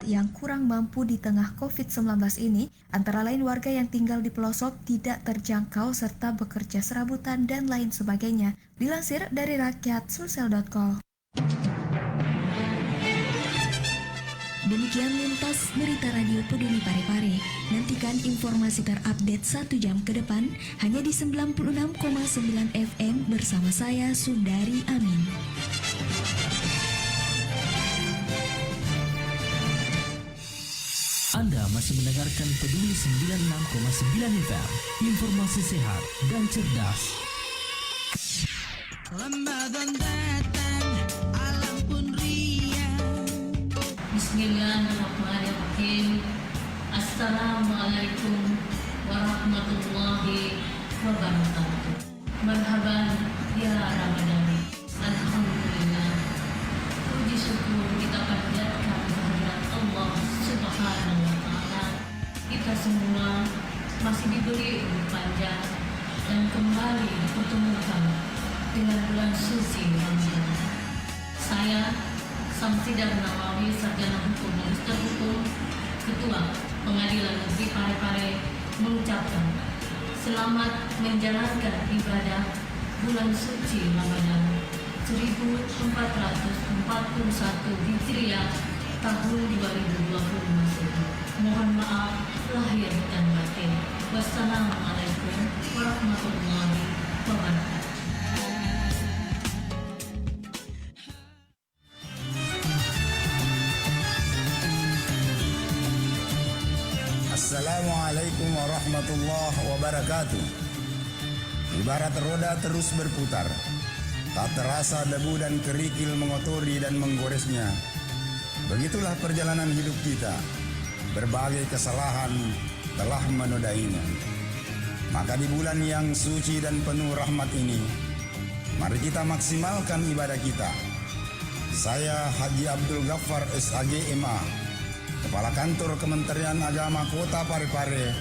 yang kurang mampu di tengah COVID-19 ini, antara lain warga yang tinggal di pelosok tidak terjangkau serta bekerja serabutan dan lain sebagainya. Dilansir dari rakyatsosial.com. Demikian lintas berita Radio Peduli Parepare. Nantikan informasi terupdate 1 jam ke depan hanya di 96,9 FM bersama saya Sundari Amin. Anda masih mendengarkan Peduli 96,9 FM, informasi sehat dan cerdas. Ramadan datang, alam pun riang. Bismillahirrahmanirrahim. Assalamualaikum warahmatullahi wabarakatuh. Marhaban ya Ramadan. Alhamdulillah. Puji syukur kita panjatkan kehadirat Allah Subhanahu wa taala. Kita semua masih diberi umur panjang dan kembali dipertemukan dengan bulan suci Ramadan. Saya Samsidah Nawawi, Sarjana Hukum Magister Hukum, Ketua Pengadilan Negeri Parepare, mengucapkan selamat menjalankan ibadah bulan suci Ramadan 1441 Hijriah tahun 2020 Masehi. Mohon maaf lahir dan batin. Wassalamualaikum warahmatullahi wabarakatuh. Assalamualaikum warahmatullahi wabarakatuh. Ibarat roda terus berputar, tak terasa debu dan kerikil mengotori dan menggoresnya. Begitulah perjalanan hidup kita. Berbagai kesalahan telah menodainya. Maka di bulan yang suci dan penuh rahmat ini, mari kita maksimalkan ibadah kita. Saya Haji Abdul Ghaffar SAG MA, Kepala Kantor Kementerian Agama Kota Parepare,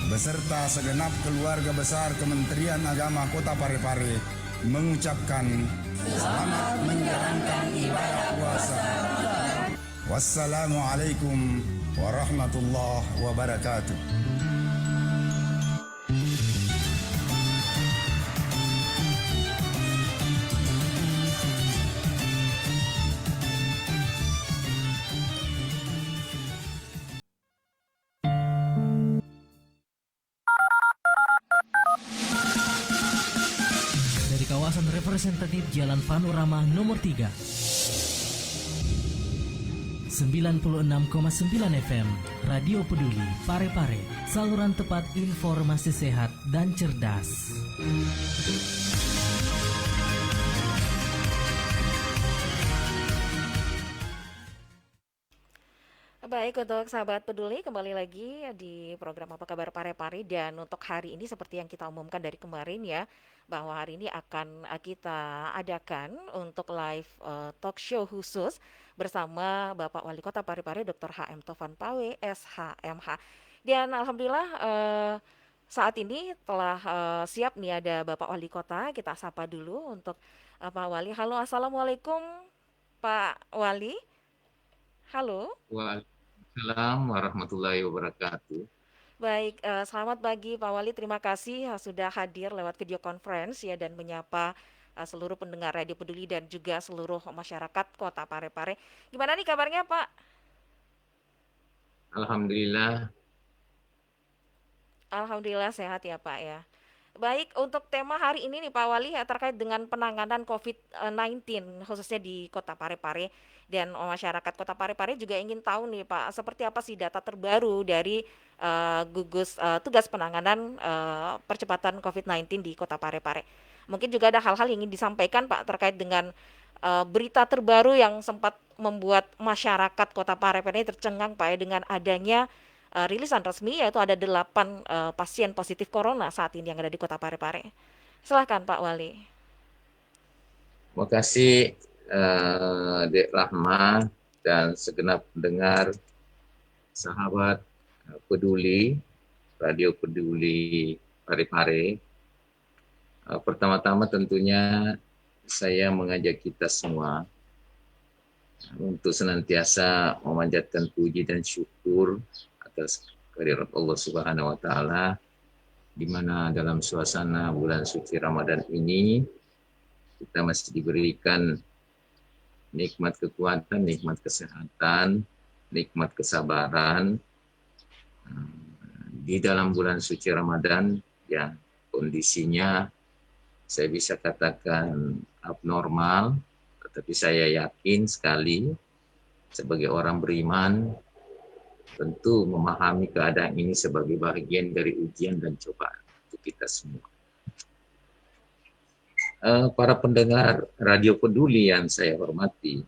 beserta segenap keluarga besar Kementerian Agama Kota Parepare, mengucapkan selamat menjalankan ibadah puasa. Wassalamualaikum warahmatullahi wabarakatuh. Kawasan representatif Jalan Panorama nomor 3 96,9 FM Radio Peduli Parepare, saluran tepat informasi sehat dan cerdas. Baik, untuk sahabat peduli, kembali lagi di program Apa Kabar Parepare. Dan untuk hari ini seperti yang kita umumkan dari kemarin ya, bahwa hari ini akan kita adakan untuk live talk show khusus bersama Bapak Wali Kota Parepare Dr. H.M. Tovan Pawe SHMH. Dan alhamdulillah saat ini telah siap nih, ada Bapak Wali Kota. Kita sapa dulu untuk Pak Wali. Halo, assalamualaikum Pak Wali. Halo. Waalaikumsalam warahmatullahi wabarakatuh. Baik, selamat pagi Pak Wali. Terima kasih sudah hadir lewat video conference ya, dan menyapa seluruh pendengar Radio Peduli dan juga seluruh masyarakat Kota Parepare. Gimana nih kabarnya Pak? Alhamdulillah. Alhamdulillah sehat ya Pak ya. Baik, untuk tema hari ini nih Pak Wali terkait dengan penanganan COVID-19 khususnya di Kota Parepare, dan masyarakat Kota Parepare juga ingin tahu nih Pak, seperti apa sih data terbaru dari gugus tugas penanganan percepatan COVID-19 di Kota Parepare. Mungkin juga ada hal-hal yang ingin disampaikan Pak terkait dengan berita terbaru yang sempat membuat masyarakat Kota Parepare ini tercengang Pak ya, dengan adanya rilisan resmi, yaitu ada 8 pasien positif corona saat ini yang ada di Kota Parepare. Silahkan Pak Wali. Terima kasih Dek Rahma dan segenap pendengar sahabat peduli, Radio Peduli Parepare. Pertama-tama tentunya saya mengajak kita semua untuk senantiasa memanjatkan puji dan syukur atas kehadirat Allah Subhanahu wa taala, di mana dalam suasana bulan suci Ramadan ini kita masih diberikan nikmat kekuatan, nikmat kesehatan, nikmat kesabaran di dalam bulan suci Ramadan yang kondisinya saya bisa katakan abnormal, tetapi saya yakin sekali sebagai orang beriman tentu memahami keadaan ini sebagai bagian dari ujian dan cobaan untuk kita semua. Para pendengar Radio Peduli yang saya hormati,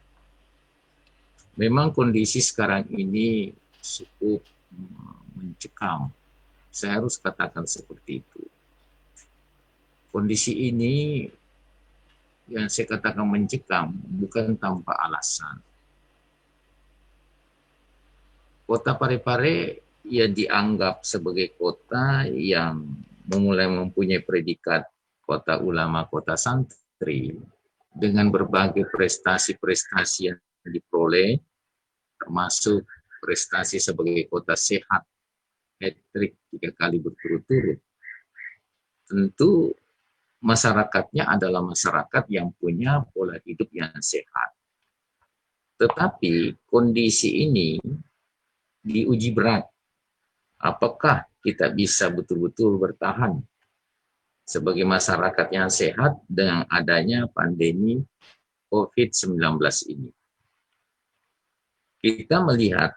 memang kondisi sekarang ini cukup mencekam. Saya harus katakan seperti itu. Kondisi ini yang saya katakan mencekam bukan tanpa alasan. Kota Parepare ia dianggap sebagai kota yang mulai mempunyai predikat kota ulama, kota santri, dengan berbagai prestasi-prestasi yang diperoleh, termasuk prestasi sebagai kota sehat, hat-trick 3 kali berturut-turut. Tentu masyarakatnya adalah masyarakat yang punya pola hidup yang sehat. Tetapi kondisi ini diuji berat. Apakah kita bisa betul-betul bertahan sebagai masyarakat yang sehat dengan adanya pandemi COVID-19 ini? Kita melihat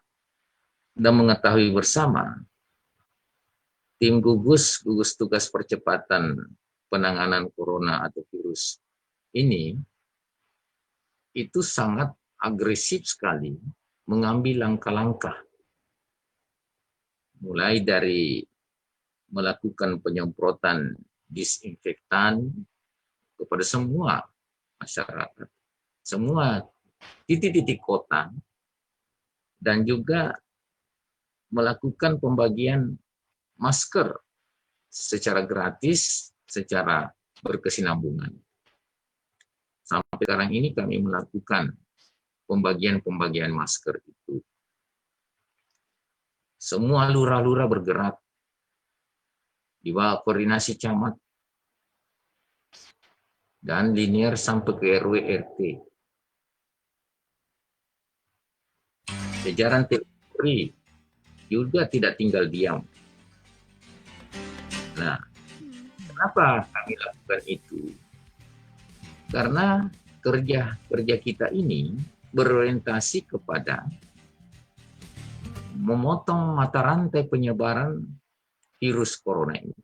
dan mengetahui bersama tim gugus tugas percepatan penanganan corona atau virus ini itu sangat agresif sekali mengambil langkah-langkah, mulai dari melakukan penyemprotan disinfektan kepada semua masyarakat, semua titik-titik kota, dan juga melakukan pembagian masker secara gratis, secara berkesinambungan. Sampai sekarang ini kami melakukan pembagian masker itu. Semua lurah-lurah bergerak di bawah koordinasi camat dan linear sampai ke RW RT. Jajaran Polri juga tidak tinggal diam. Nah, kenapa kami lakukan itu? Karena kerja kita ini berorientasi kepada memotong mata rantai penyebaran virus corona ini.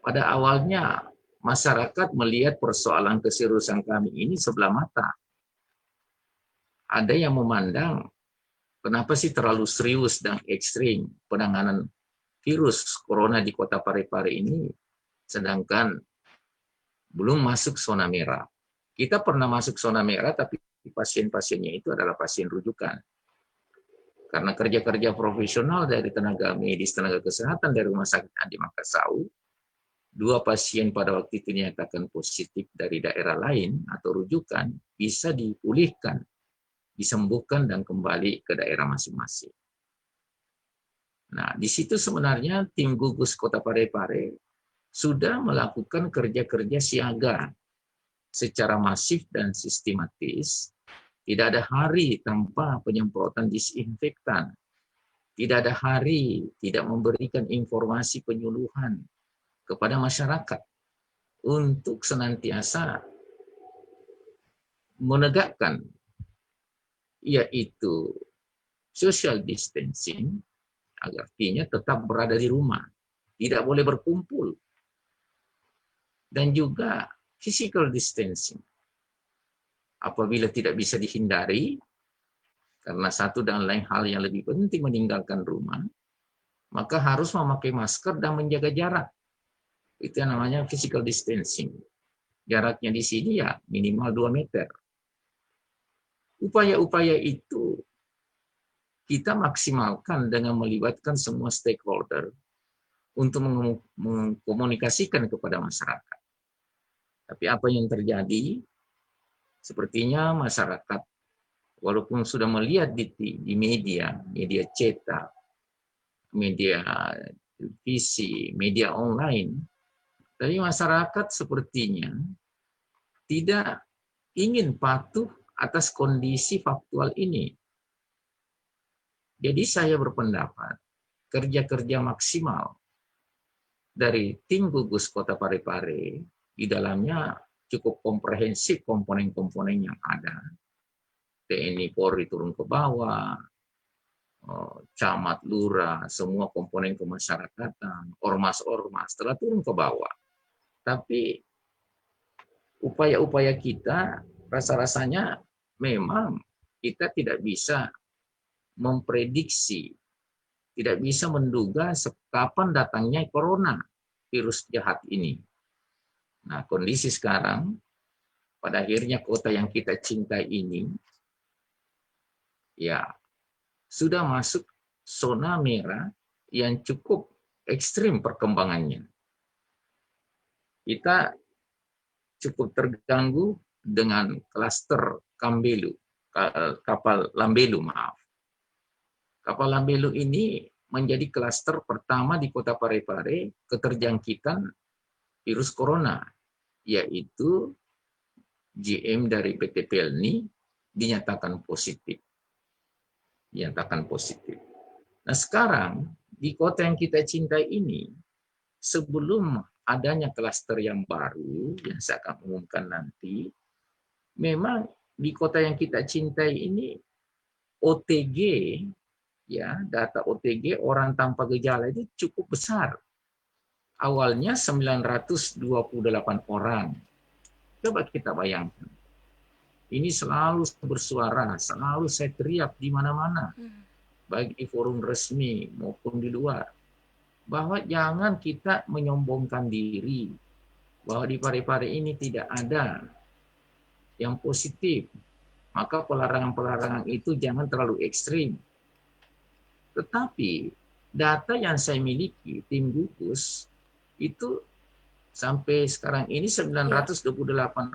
Pada awalnya, masyarakat melihat persoalan keseriusan kami ini sebelah mata. Ada yang memandang, kenapa sih terlalu serius dan ekstrim penanganan virus corona di Kota Parepare ini, sedangkan belum masuk zona merah. Kita pernah masuk zona merah, tapi pasien-pasiennya itu adalah pasien rujukan. Karena kerja-kerja profesional dari tenaga medis, tenaga kesehatan dari Rumah Sakit Adi Makassau, 2 pasien pada waktu itu dinyatakan positif dari daerah lain atau rujukan, bisa dipulihkan, disembuhkan, dan kembali ke daerah masing-masing. Nah, di situ sebenarnya tim gugus Kota Parepare sudah melakukan kerja-kerja siaga secara masif dan sistematis. Tidak ada hari tanpa penyemprotan disinfektan. Tidak ada hari tidak memberikan informasi penyuluhan kepada masyarakat untuk senantiasa menegakkan, yaitu social distancing, artinya tetap berada di rumah, tidak boleh berkumpul, dan juga physical distancing. Apabila tidak bisa dihindari, karena satu dan lain hal yang lebih penting meninggalkan rumah, maka harus memakai masker dan menjaga jarak. Itu yang namanya physical distancing. Jaraknya di sini ya minimal 2 meter. Upaya-upaya itu kita maksimalkan dengan melibatkan semua stakeholder untuk mengkomunikasikan kepada masyarakat. Tapi apa yang terjadi? Sepertinya masyarakat walaupun sudah melihat di media cetak, media televisi, media online, tapi masyarakat sepertinya tidak ingin patuh atas kondisi faktual ini. Jadi saya berpendapat kerja-kerja maksimal dari tim gugus Kota Parepare, di dalamnya cukup komprehensif komponen-komponen yang ada. TNI Polri turun ke bawah, camat, lurah, semua komponen kemasyarakatan, ormas-ormas telah turun ke bawah. Tapi upaya-upaya kita rasa-rasanya memang kita tidak bisa memprediksi, tidak bisa menduga kapan datangnya corona, virus jahat ini. Nah, kondisi sekarang, pada akhirnya kota yang kita cintai ini, ya sudah masuk zona merah yang cukup ekstrim perkembangannya. Kita cukup terganggu dengan klaster kapal Lambelu, maaf. Kapal Lambelu ini menjadi klaster pertama di Kota Parepare keterjangkitan virus corona, yaitu GM dari PT Pelni dinyatakan positif. Nah, sekarang di kota yang kita cintai ini, sebelum adanya klaster yang baru yang saya akan umumkan nanti, memang di kota yang kita cintai ini OTG, ya, data OTG orang tanpa gejala itu cukup besar. Awalnya 928 orang. Coba kita bayangkan. Ini selalu bersuara, selalu saya teriak di mana-mana, baik di forum resmi maupun di luar, bahwa jangan kita menyombongkan diri, bahwa di Parepare ini tidak ada yang positif. Maka pelarangan-pelarangan itu jangan terlalu ekstrim. Tetapi data yang saya miliki, tim gugus, itu sampai sekarang ini 928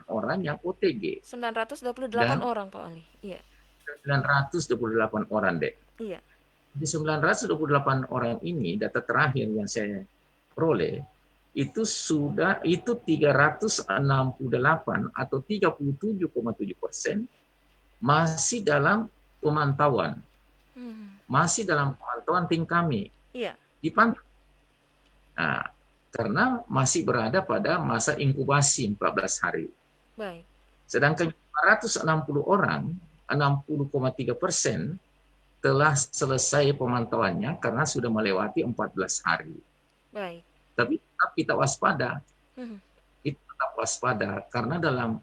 orang yang OTG. 928 orang, Pak Wali. Iya. 928 orang, Dek. Iya. Di 928 orang ini, data terakhir yang saya peroleh, itu 368 atau 37,7% masih dalam pemantauan. Masih dalam pemantauan tim kami. Iya. Dipantau. Nah, karena masih berada pada masa inkubasi 14 hari. Baik. Sedangkan 460 orang, 60,3% telah selesai pemantauannya karena sudah melewati 14 hari. Baik. Tapi tetap kita waspada. Kita tetap waspada karena dalam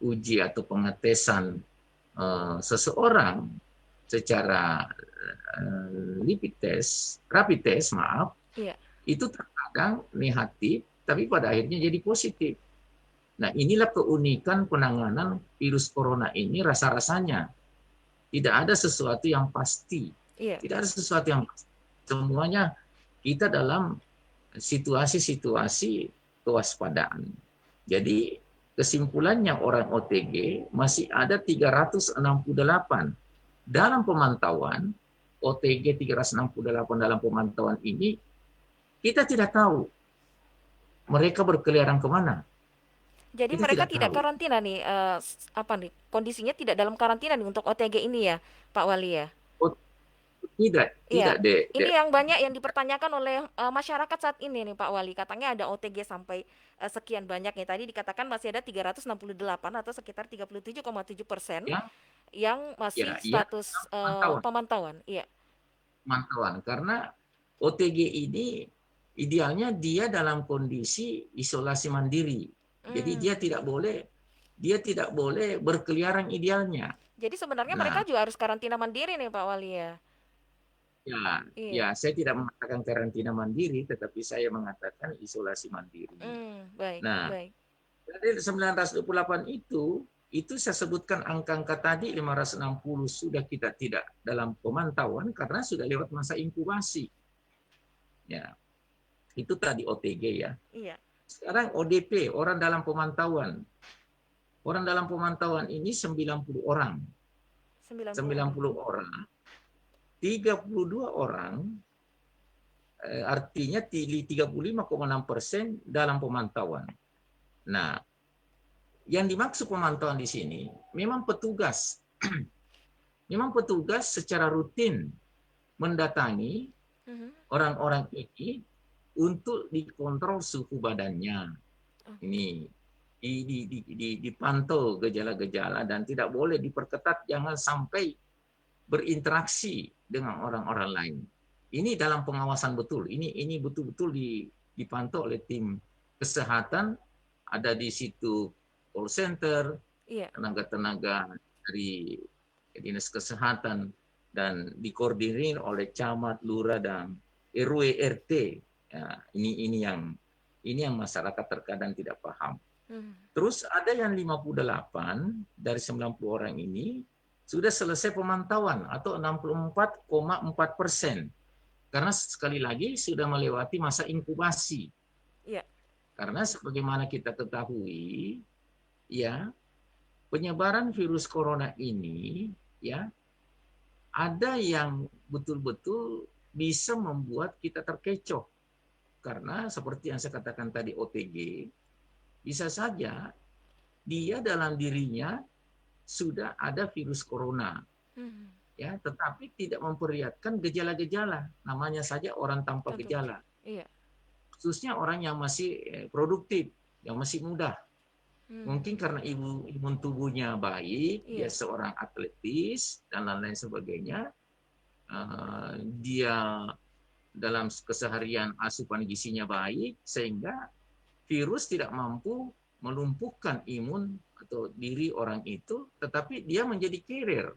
uji atau pengetesan seseorang secara rapid test, iya, itu terkadang negatif, tapi pada akhirnya jadi positif. Nah, inilah keunikan penanganan virus corona ini rasa-rasanya. Tidak ada sesuatu yang pasti. iya. Tidak ada sesuatu yang pasti. Semuanya kita dalam situasi-situasi kewaspadaan. Jadi, kesimpulannya orang OTG masih ada 368 dalam pemantauan. OTG 368 dalam pemantauan ini kita tidak tahu mereka berkeliaran kemana. Jadi Kita mereka tidak tidak tahu. karantina nih, kondisinya tidak dalam karantina nih untuk OTG ini ya, Pak Wali ya? Tidak, Iya. Dek. Ini yang banyak yang dipertanyakan oleh masyarakat saat ini nih Pak Wali. Katanya ada OTG sampai sekian banyak nih. Tadi dikatakan masih ada 368 atau sekitar 37,7% Ya. yang masih Ya, status pemantauan. Iya. Pemantauan, karena OTG ini idealnya dia dalam kondisi isolasi mandiri. Jadi dia tidak boleh berkeliaran idealnya. Jadi sebenarnya Nah, mereka juga harus karantina mandiri nih Pak Wali ya. Ya, Iya. saya tidak mengatakan karantina mandiri, tetapi saya mengatakan isolasi mandiri. Baik, Nah, baik. dari 928 itu saya sebutkan angka-angka tadi 560 sudah kita tidak dalam pemantauan karena sudah lewat masa inkubasi. Ya, itu tadi OTG ya. Iya. Sekarang ODP, orang dalam pemantauan. Orang dalam pemantauan ini 90 orang. 90 orang, 32 orang, artinya 35,6% dalam pemantauan. Nah, yang dimaksud pemantauan di sini memang petugas, memang petugas secara rutin mendatangi orang-orang ini untuk dikontrol suhu badannya. Ini dipantau gejala-gejala dan tidak boleh diperketat, jangan sampai berinteraksi dengan orang-orang lain. Ini dalam pengawasan betul. Ini betul-betul dipantau oleh tim kesehatan, ada di situ call center, tenaga-tenaga dari dinas kesehatan, dan dikoordinir oleh camat, lurah, dan RW RT. Ya, ini yang masyarakat terkadang tidak paham. Terus ada yang 58 dari 90 orang ini sudah selesai pemantauan atau 64,4%. Karena sekali lagi sudah melewati masa inkubasi. Karena sebagaimana kita ketahui, ya, penyebaran virus corona ini, ya, ada yang betul-betul bisa membuat kita terkecoh. Karena seperti yang saya katakan tadi, OTG, bisa saja dia dalam dirinya sudah ada virus corona, ya, tetapi tidak memperlihatkan gejala-gejala. Namanya saja orang tanpa gejala. Khususnya orang yang masih produktif, yang masih muda. Mungkin karena imun tubuhnya baik, dia seorang atletis dan lain-lain sebagainya. Dia dalam keseharian asupan gizinya baik, sehingga virus tidak mampu melumpuhkan imun atau diri orang itu, tetapi dia menjadi carrier.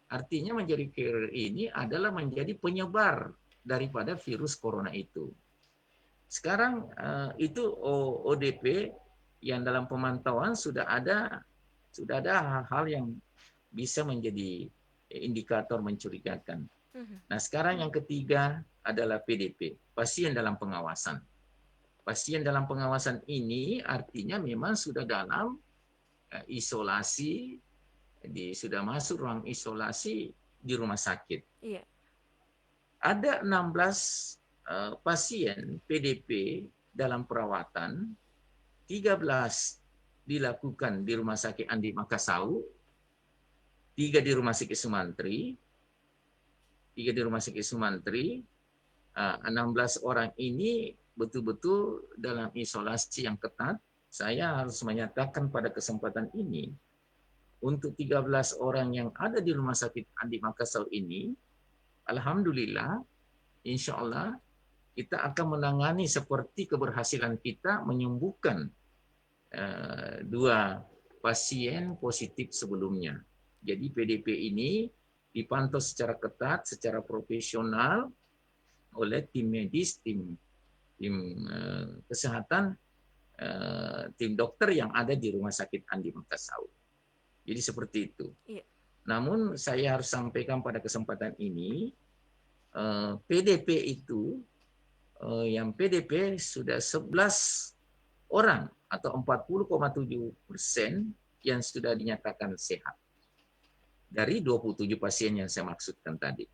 Artinya menjadi carrier ini adalah menjadi penyebar daripada virus corona itu. Sekarang itu ODP yang dalam pemantauan sudah ada hal-hal yang bisa menjadi indikator mencurigakan. Nah, sekarang yang ketiga adalah PDP, pasien dalam pengawasan. Pasien dalam pengawasan ini artinya memang sudah dalam isolasi, sudah masuk ruang isolasi di rumah sakit. Ada 16 pasien PDP dalam perawatan, 13 dilakukan di Rumah Sakit Andi Makassau, 3 di Rumah Sakit Sumantri, 16 orang ini betul-betul dalam isolasi yang ketat. Saya harus menyatakan pada kesempatan ini, untuk 13 orang yang ada di Rumah Sakit Andi Makassau ini, alhamdulillah, insya Allah, kita akan menangani seperti keberhasilan kita menyembuhkan 2 pasien positif sebelumnya. Jadi PDP ini dipantau secara ketat, secara profesional oleh tim medis, tim kesehatan, tim dokter yang ada di Rumah Sakit Andi Makassau. Jadi seperti itu. Namun saya harus sampaikan pada kesempatan ini, PDP itu, yang PDP sudah 11 orang atau 40,7% yang sudah dinyatakan sehat. Dari 27 pasien yang saya maksudkan tadi.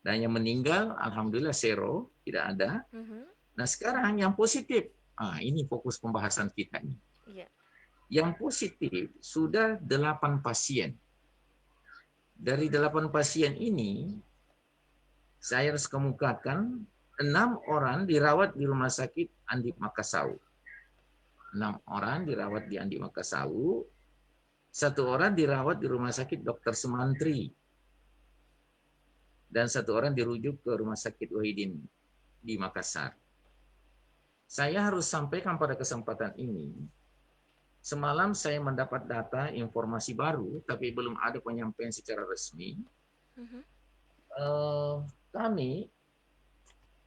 Dan yang meninggal, alhamdulillah zero, tidak ada. Nah sekarang yang positif, ini fokus pembahasan kita ini. Yang positif sudah 8 pasien. Dari 8 pasien ini, saya harus kemukakan 6 orang dirawat di Rumah Sakit Andi Makassau. 6 orang dirawat di Andi Makassau, 1 orang dirawat di Rumah Sakit Dr. Sumantri, dan 1 orang dirujuk ke Rumah Sakit Wahidin di Makassar. Saya harus sampaikan pada kesempatan ini, semalam saya mendapat data informasi baru, tapi belum ada penyampaian secara resmi. Kami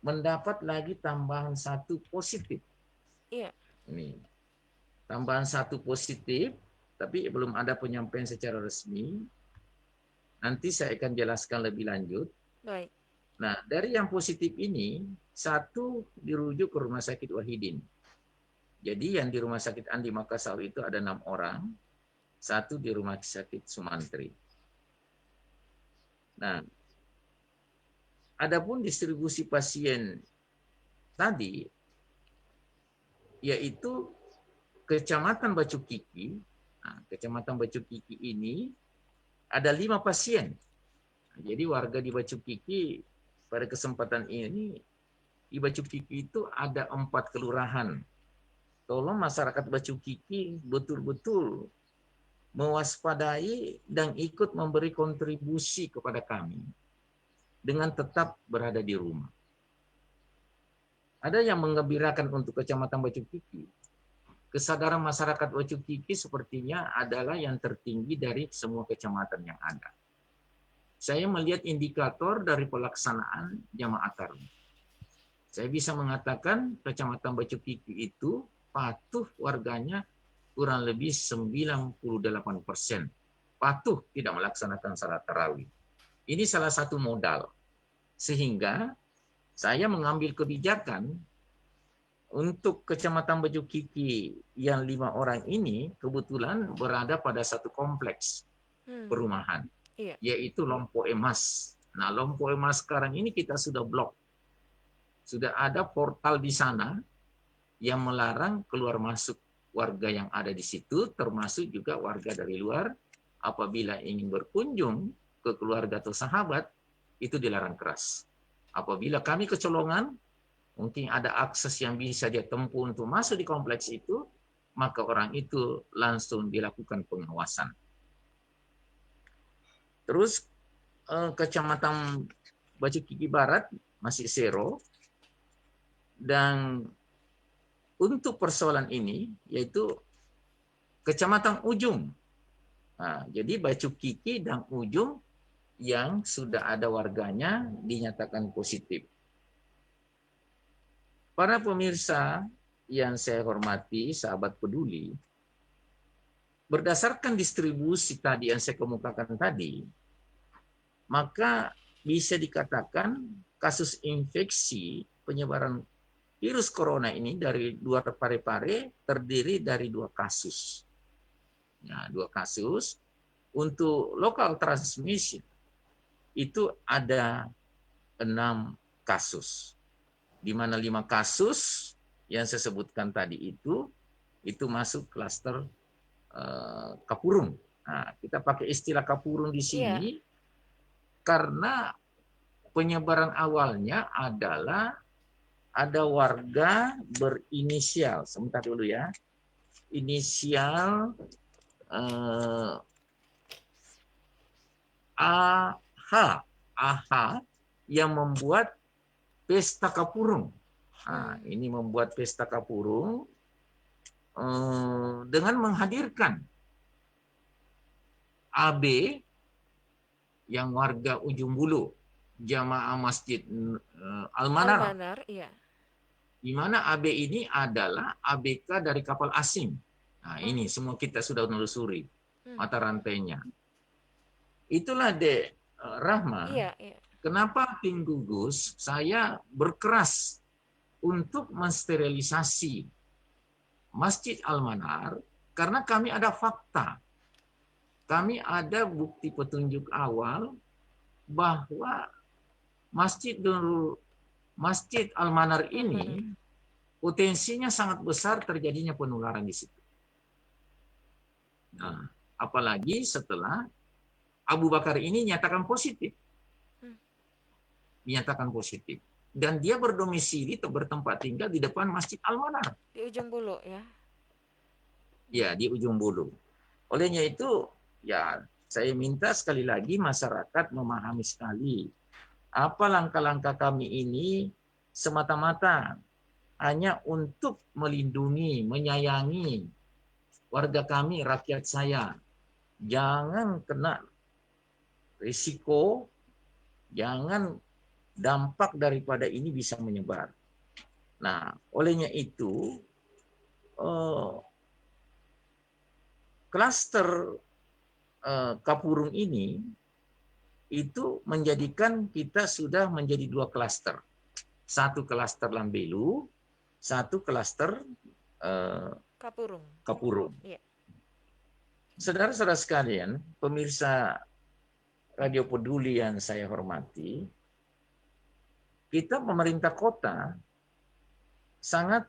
mendapat lagi tambahan 1 positif. Ini tambahan 1 positif, tapi belum ada penyampaian secara resmi. Nanti saya akan jelaskan lebih lanjut. Baik. Nah, dari yang positif ini, 1 dirujuk ke Rumah Sakit Wahidin. Jadi yang di Rumah Sakit Andi Makassau itu ada 6 orang, 1 di Rumah Sakit Sumantri. Nah, adapun distribusi pasien tadi, yaitu Kecamatan Bacukiki. Nah, Kecamatan Bacukiki ini ada 5 pasien. Jadi warga di Bacukiki pada kesempatan ini, di Bacukiki itu ada 4 kelurahan. Tolong masyarakat Bacukiki betul-betul mewaspadai dan ikut memberi kontribusi kepada kami dengan tetap berada di rumah. Ada yang menggembirakan untuk Kecamatan Bacukiki. Kesadaran masyarakat Bacukiki sepertinya adalah yang tertinggi dari semua kecamatan yang ada. Saya melihat indikator dari pelaksanaan jamaah tarawih. Saya bisa mengatakan Kecamatan Bacukiki itu patuh warganya kurang lebih 98% patuh tidak melaksanakan salat tarawih. Ini salah satu modal. Sehingga saya mengambil kebijakan untuk Kecamatan Bacukiki yang 5 orang ini kebetulan berada pada satu kompleks perumahan, yaitu Lompo Emas. Nah, Lompo Emas sekarang ini kita sudah blok. Sudah ada portal di sana yang melarang keluar masuk warga yang ada di situ, termasuk juga warga dari luar. Apabila ingin berkunjung ke keluarga atau sahabat, itu dilarang keras. Apabila kami kecolongan, mungkin ada akses yang bisa dia tempuh untuk masuk di kompleks itu, maka orang itu langsung dilakukan pengawasan. Terus Kecamatan Bacukiki Barat masih zero. Dan untuk persoalan ini, yaitu Kecamatan Ujung. Nah, jadi Bacukiki dan Ujung yang sudah ada warganya dinyatakan positif. Para pemirsa yang saya hormati, sahabat peduli, berdasarkan distribusi tadi yang saya kemukakan tadi, maka bisa dikatakan kasus infeksi penyebaran virus corona ini dari luar Parepare terdiri dari 2 kasus. Nah, 2 kasus. Untuk local transmission itu ada 6 kasus. Di mana 5 kasus yang saya sebutkan tadi itu masuk klaster Kapurung. Nah, kita pakai istilah Kapurung di sini karena penyebaran awalnya adalah ada warga berinisial, sebentar dulu ya, inisial AH yang membuat pesta Kapurung. Nah, ini membuat pesta Kapurung dengan menghadirkan AB yang warga Ujung Bulu, jamaah Masjid Al-Manar. Iya. Di mana AB ini adalah ABK dari kapal asing. Nah, ini semua kita sudah menelusuri mata rantainya. Itulah Dek Rahma. Iya. Kenapa tim gugus saya berkeras untuk mensterilisasi Masjid Al-Manar karena kami ada fakta. Kami ada bukti petunjuk awal bahwa Masjid Al-Manar ini potensinya sangat besar terjadinya penularan di situ. Nah, apalagi setelah Abu Bakar ini nyatakan positif. Dinyatakan positif. Dan dia berdomisili atau bertempat tinggal di depan Masjid Al-Manar. Di Ujung Bulu ya. Ya, di Ujung Bulu. Olehnya itu, ya saya minta sekali lagi masyarakat memahami sekali apa langkah-langkah kami ini semata-mata hanya untuk melindungi, menyayangi warga kami, rakyat saya. Jangan kena risiko, jangan dampak daripada ini bisa menyebar. Nah, olehnya itu, klaster Kapurung ini itu menjadikan kita sudah menjadi 2 klaster. Satu klaster Lambelu, satu klaster Kapurung. Iya. Saudara-saudara sekalian, pemirsa Radio Peduli yang saya hormati, kita pemerintah kota sangat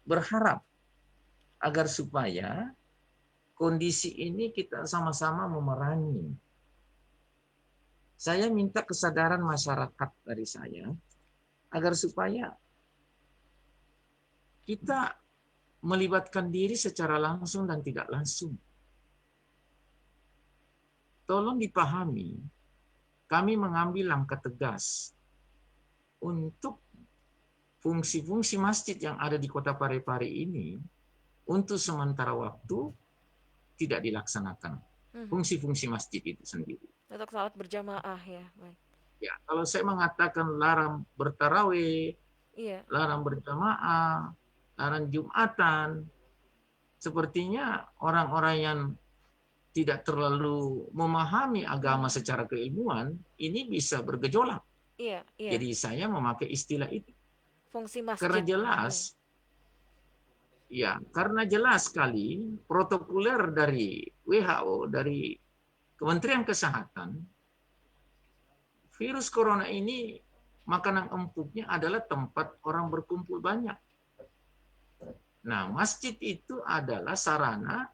berharap agar supaya kondisi ini kita sama-sama memerangi. Saya minta kesadaran masyarakat dari saya agar supaya kita melibatkan diri secara langsung dan tidak langsung. Tolong dipahami, kami mengambil langkah tegas untuk fungsi-fungsi masjid yang ada di Kota Parepare ini untuk sementara waktu tidak dilaksanakan. Fungsi-fungsi masjid itu sendiri. Untuk salat berjamaah ya. Baik. Ya, kalau saya mengatakan larang bertarawih, Iya. larang berjamaah, larang Jumatan, sepertinya orang-orang yang tidak terlalu memahami agama secara keilmuan ini bisa bergejolak. Iya, iya. Jadi saya memakai istilah itu. Fungsi masjid. Karena jelas, ya, karena jelas sekali protokoler dari WHO, dari Kementerian Kesehatan, virus corona ini makanan empuknya adalah tempat orang berkumpul banyak. Nah, masjid itu adalah sarana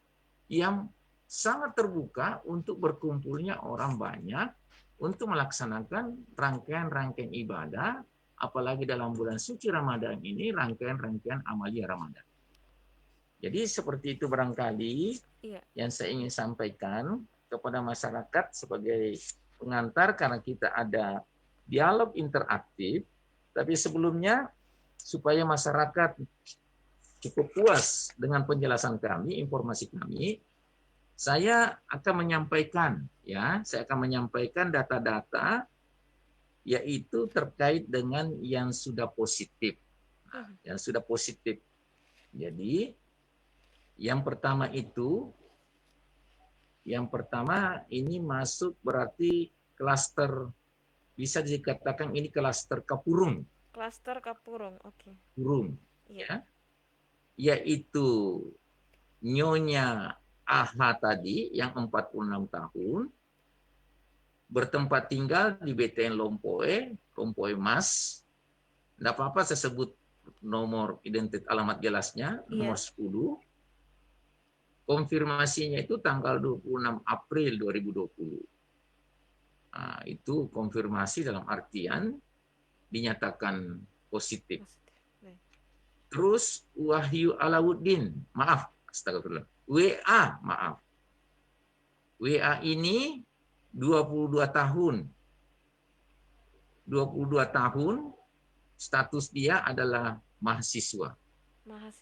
yang sangat terbuka untuk berkumpulnya orang banyak untuk melaksanakan rangkaian-rangkaian ibadah, apalagi dalam bulan suci Ramadan ini, rangkaian-rangkaian amalia Ramadan. Jadi seperti itu barangkali yang saya ingin sampaikan kepada masyarakat sebagai pengantar, karena kita ada dialog interaktif. Tapi sebelumnya, supaya masyarakat cukup puas dengan penjelasan kami, informasi kami, saya akan menyampaikan data-data yaitu terkait dengan yang sudah positif. Yang sudah positif. Jadi yang pertama ini masuk berarti klaster, bisa dikatakan ini klaster Kapurung. Klaster Kapurung, oke. Kapurung, ya. Yaitu Nyonya AH tadi yang 46 tahun, bertempat tinggal di BTN Lompoe Mas. Tidak apa-apa saya sebut nomor identitas alamat jelasnya, nomor 10. Konfirmasinya itu tanggal 26 April 2020. Nah, itu konfirmasi dalam artian dinyatakan positif. Terus Wahyu Alauddin, astagfirullah. WA ini 22 tahun. 22 tahun, status dia adalah mahasiswa.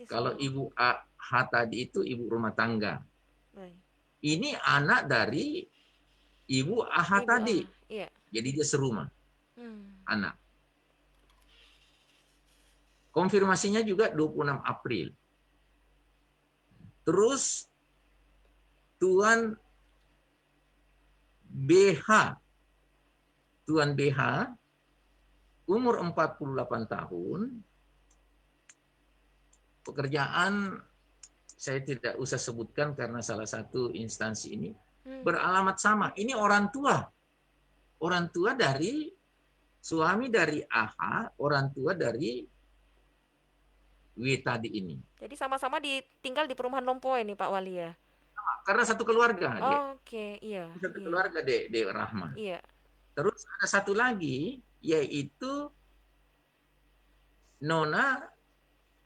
Kalau Ibu AH tadi itu ibu rumah tangga. Ini anak dari Ibu AH tadi. Jadi dia serumah. Anak. Konfirmasinya juga 26 April. Terus Tuan BH. Tuan BH umur 48 tahun. Pekerjaan saya tidak usah sebutkan karena salah satu instansi ini beralamat sama. Ini orang tua. Orang tua dari suami dari AH, orang tua dari W tadi ini. Jadi sama-sama tinggal di perumahan Lompoe nih Pak Wali ya? Karena satu keluarga. Oke, iya. Satu keluarga Dek Rahma. Iya. Terus ada satu lagi, yaitu Nona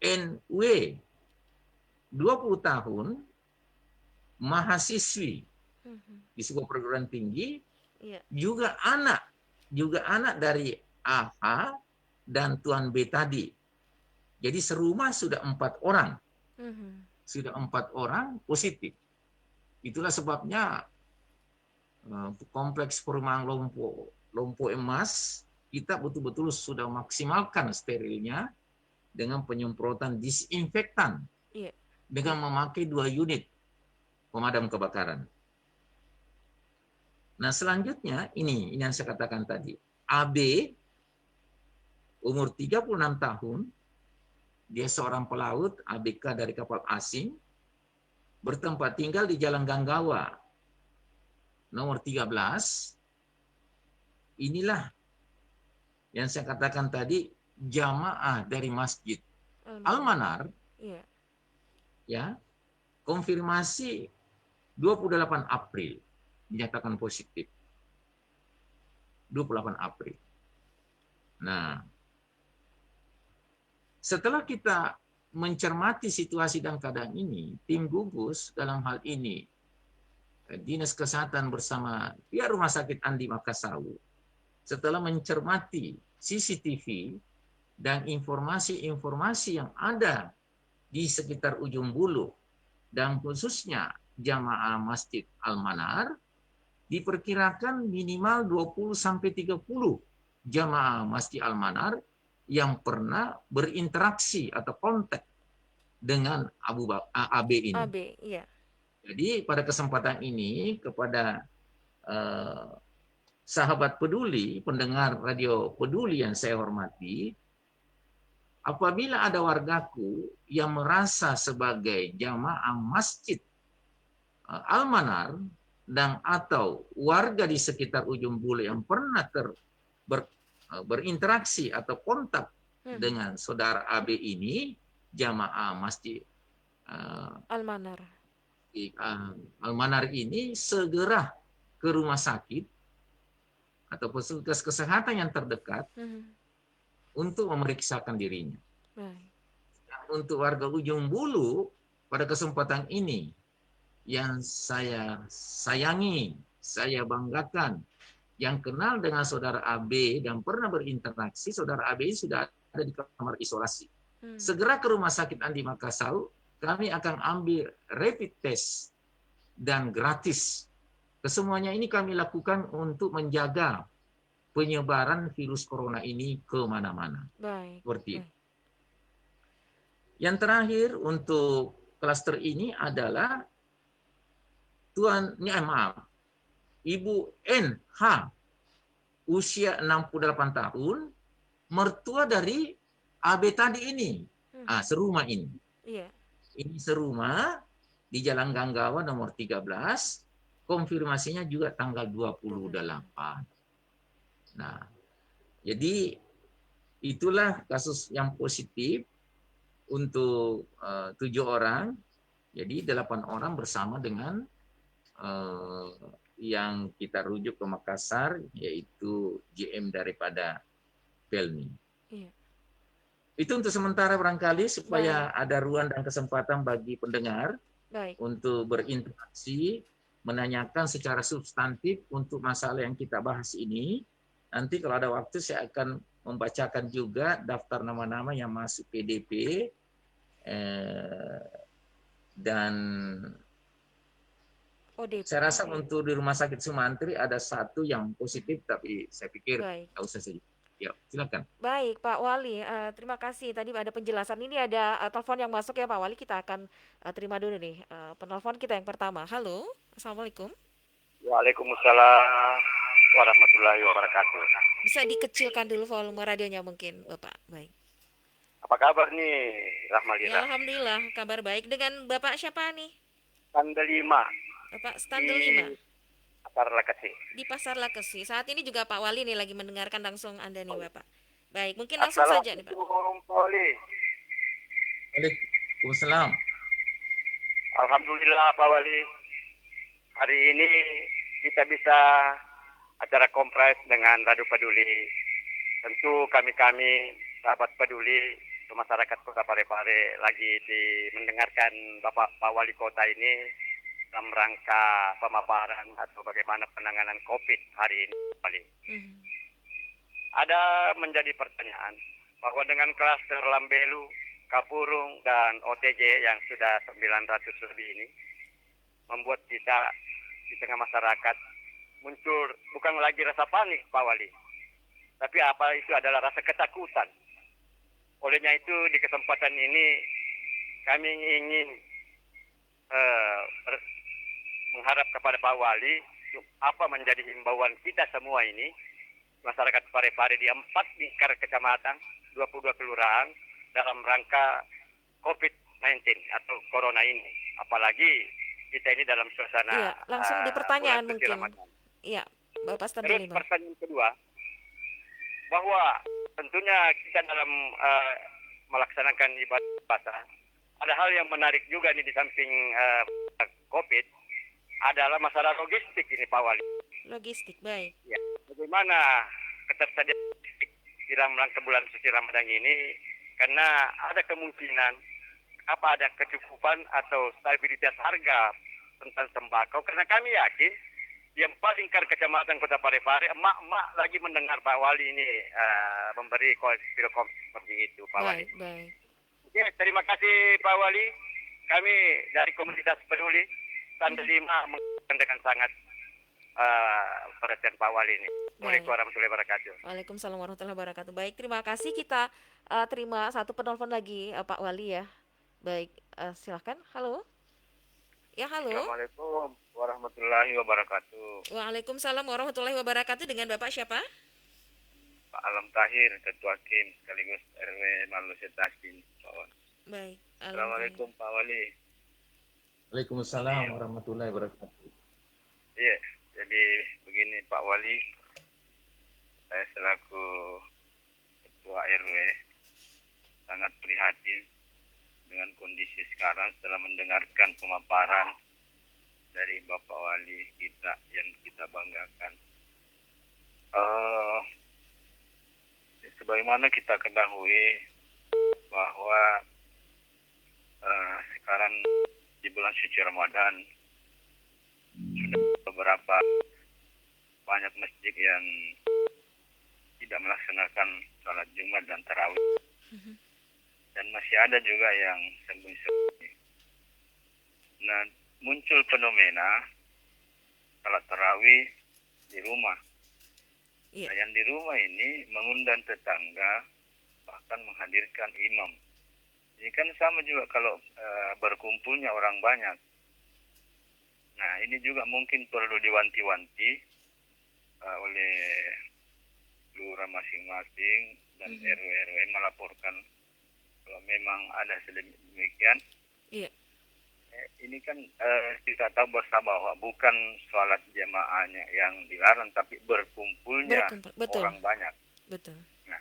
NW, 20 tahun, mahasiswi di sebuah perguruan tinggi, juga anak dari AH dan Tuan B tadi. Jadi serumah sudah 4 orang. Sudah 4 orang positif. Itulah sebabnya kompleks perumahan Lompoe Mas, kita betul-betul sudah maksimalkan sterilnya dengan penyemprotan disinfektan. Dengan memakai 2 unit pemadam kebakaran. Nah selanjutnya ini yang saya katakan tadi. AB, umur 36 tahun, dia seorang pelaut ABK dari kapal asing, bertempat tinggal di Jalan Ganggawa, nomor 13, inilah yang saya katakan tadi, jamaah dari Masjid Al-Manar Iya. ya konfirmasi 28 April dinyatakan positif. 28 April. Nah, setelah kita mencermati situasi dan keadaan ini, tim gugus dalam hal ini Dinas Kesehatan bersama pihak Rumah Sakit Andi Makassar setelah mencermati CCTV dan informasi-informasi yang ada di sekitar ujung Bulu dan khususnya jamaah Masjid Al-Manar, diperkirakan minimal 20 sampai 30 jamaah Masjid Al-Manar yang pernah berinteraksi atau kontak dengan AB ini. AB, iya. Jadi pada kesempatan ini kepada sahabat peduli, pendengar radio peduli yang saya hormati, apabila ada wargaku yang merasa sebagai jamaah Masjid Al-Manar dan atau warga di sekitar ujung Bulu yang pernah berinteraksi atau kontak dengan saudara AB ini, jamaah Masjid Al-Manar. Al-Manar ini segera ke rumah sakit atau fasilitas kesehatan yang terdekat untuk memeriksakan dirinya. Baik. Untuk warga ujung Bulu pada kesempatan ini yang saya sayangi, saya banggakan, yang kenal dengan saudara AB dan pernah berinteraksi, saudara AB sudah ada di kamar isolasi. Segera ke rumah sakit Andi Makassar, kami akan ambil rapid test dan gratis. Kesemuanya ini kami lakukan untuk menjaga penyebaran virus corona ini ke mana-mana. Baik. Seperti itu. Yang terakhir untuk klaster ini adalah Ibu NH, usia 68 tahun, mertua dari AB tadi ini. Serumah ini. Iya. Ini serumah di Jalan Ganggawa nomor 13, konfirmasinya juga tanggal 28. Nah, jadi itulah kasus yang positif untuk 7 orang. Jadi 8 orang bersama dengan yang kita rujuk ke Makassar, yaitu GM daripada Pelni. Iya. Itu untuk sementara barangkali supaya ada ruang dan kesempatan bagi pendengar untuk berinteraksi, menanyakan secara substantif untuk masalah yang kita bahas ini. Nanti kalau ada waktu saya akan membacakan juga daftar nama-nama yang masuk PDP dan ODP. Saya rasa untuk di Rumah Sakit Sumantri ada satu yang positif, tapi saya pikir nggak usah saja. Ya, silakan. Baik, Pak Wali. Terima kasih. Tadi ada penjelasan. Ini ada telepon yang masuk ya, Pak Wali. Kita akan terima dulu nih penelpon kita yang pertama. Halo, assalamualaikum. Waalaikumsalam warahmatullahi wabarakatuh. Bisa dikecilkan dulu volume radionya mungkin, Bapak. Baik. Apa kabar nih, Rahmalina? Ya, alhamdulillah, kabar baik. Dengan Bapak siapa nih? Standel 5. Bapak Standel 5. Pasar Lakesi. Di Pasar Lakesi. Saat ini juga Pak Wali nih lagi mendengarkan langsung Anda nih, Bapak. Baik, mungkin langsung saja nih, Pak. Assalamualaikum, Pak Wali. Waalaikumsalam. Alhamdulillah, Pak Wali. Hari ini kita bisa acara kompres dengan Radio Peduli. Tentu kami sahabat peduli masyarakat Kota Parepare lagi mendengarkan Bapak Pak Wali Kota ini dalam rangka pemaparan atau bagaimana penanganan COVID hari ini. Ada menjadi pertanyaan bahwa dengan klaster Lambelu, Kapurung, dan OTJ yang sudah 900 lebih ini membuat kita di tengah masyarakat muncul bukan lagi rasa panik, Pak Wali, tapi apa itu adalah rasa ketakutan. Olehnya itu di kesempatan ini kami ingin mengharap kepada Pak Wali apa menjadi himbauan kita semua ini masyarakat Parepare di 4 lingkar kecamatan 22 kelurahan dalam rangka COVID-19 atau corona ini, apalagi kita ini dalam suasana langsung di pertanyaan mungkin. Ramadan. Iya, Bapak Terus Standel 5. pertanyaan kedua, bahwa tentunya kita dalam melaksanakan ibadah puasa ada hal yang menarik juga nih di samping COVID adalah masalah logistik ini Pak Wali. Logistik, baik. Ya, bagaimana ketersediaan logistik di dalam rangka bulan suci Ramadan ini karena ada kemungkinan ada kecukupan atau stabilitas harga tentang sembako karena kami yakin yang paling kecamatan Kota Parepare emak-emak lagi mendengar Pak Wali ini memberi film seperti itu Pak Wali. Baik. Oke, terima kasih Pak Wali. Kami dari komunitas peduli Tanda 5 mendengarkan dengan sangat perhatian Pak Wali ini. Assalamualaikum warahmatullahi wabarakatuh. Waalaikumsalam warahmatullahi wabarakatuh. Baik, terima kasih. Kita terima satu penelpon lagi Pak Wali ya. Baik, silahkan. Halo. Ya, halo. Assalamualaikum warahmatullahi wabarakatuh. Waalaikumsalam warahmatullahi wabarakatuh. Dengan Bapak siapa? Pak Alam Tahir, Ketua Kim sekaligus RW Manusia Taskin. Baik. Assalamualaikum Pak Wali. Waalaikumsalam warahmatullahi wabarakatuh. Iya, jadi begini Pak Wali, saya selaku Ketua RW sangat prihatin dengan kondisi sekarang setelah mendengarkan pemaparan dari Bapak Wali kita yang kita banggakan. Sebagaimana kita ketahui bahwa sekarang di bulan suci Ramadan sudah beberapa banyak masjid yang tidak melaksanakan sholat Jumat dan tarawih. Dan masih ada juga yang sembunyi-sembunyi. Nah, muncul fenomena salat tarawih di rumah. Iya. Nah, yang di rumah ini mengundang tetangga, bahkan menghadirkan imam. Ini kan sama juga kalau berkumpulnya orang banyak. Nah, ini juga mungkin perlu diwanti-wanti oleh lurah masing-masing dan RW-RW melaporkan kalau memang ada sedemikian. Iya. Ini kan kita tahu bersama bahwa bukan sholat jamaahnya yang dilarang, tapi berkumpulnya Betul. orang banyak. Betul. Nah,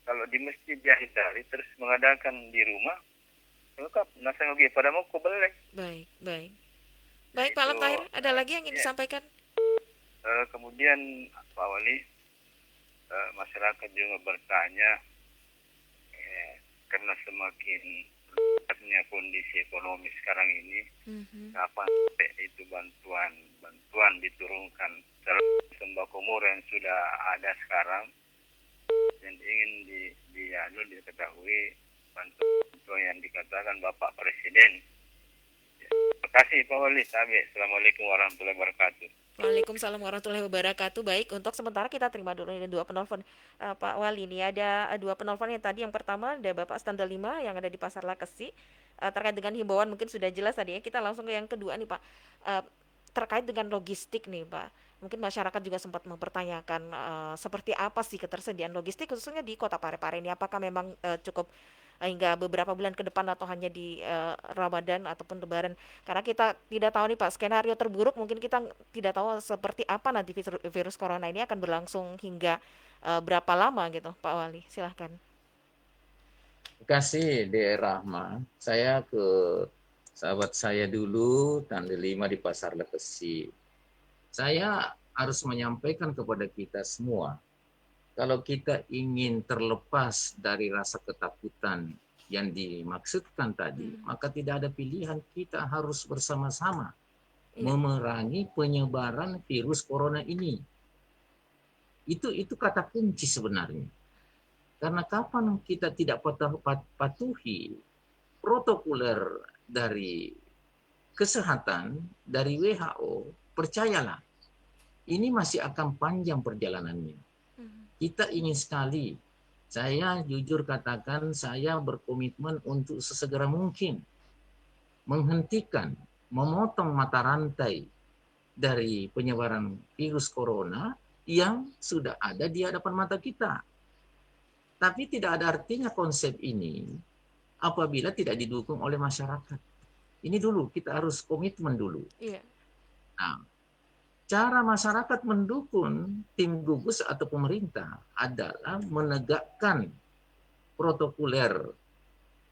kalau di masjid ya hindari terus mengadakan di rumah, lengkap. Nasa ngogi pada mau ko boleh. Baik. Baik, Pak Alam Tahir, ada lagi yang ingin disampaikan? Kemudian Pak Wali, masyarakat juga bertanya karena semakin beratnya kondisi ekonomi sekarang ini, kapan itu bantuan diturunkan sembako murah yang sudah ada sekarang yang ingin diketahui bantuan yang dikatakan Bapak Presiden. Terima kasih Pak Wali. Assalamualaikum warahmatullahi wabarakatuh. Waalaikumsalam warahmatullahi wabarakatuh. Baik, untuk sementara kita terima dulu ini 2 penelpon Pak Wali. Ini ada 2 penelpon yang tadi. Yang pertama ada Bapak Standa 5 yang ada di Pasar Lakesi. Terkait dengan himbauan mungkin sudah jelas tadi ya. Kita langsung ke yang kedua nih Pak. Terkait dengan logistik nih Pak. Mungkin masyarakat juga sempat mempertanyakan seperti apa sih ketersediaan logistik khususnya di Kota Parepare ini. Apakah memang cukup hingga beberapa bulan ke depan atau hanya di Ramadan ataupun Lebaran, karena kita tidak tahu nih Pak, skenario terburuk mungkin kita tidak tahu seperti apa nanti virus corona ini akan berlangsung hingga berapa lama gitu Pak Wali, silahkan. Terima kasih De Rahma. Saya ke sahabat saya dulu, Tanda 5 di Pasar Lakesi. Saya harus menyampaikan kepada kita semua, kalau kita ingin terlepas dari rasa ketakutan yang dimaksudkan tadi, maka tidak ada pilihan, kita harus bersama-sama memerangi penyebaran virus corona ini. Itu kata kunci sebenarnya. Karena kapan kita tidak patuhi protokoler dari kesehatan, dari WHO, percayalah, ini masih akan panjang perjalanannya. Kita ingin sekali, saya jujur katakan, saya berkomitmen untuk sesegera mungkin menghentikan, memotong mata rantai dari penyebaran virus corona yang sudah ada di hadapan mata kita. Tapi tidak ada artinya konsep ini apabila tidak didukung oleh masyarakat. Ini dulu, kita harus komitmen dulu. Iya. Nah, cara masyarakat mendukung tim gugus atau pemerintah adalah menegakkan protokoler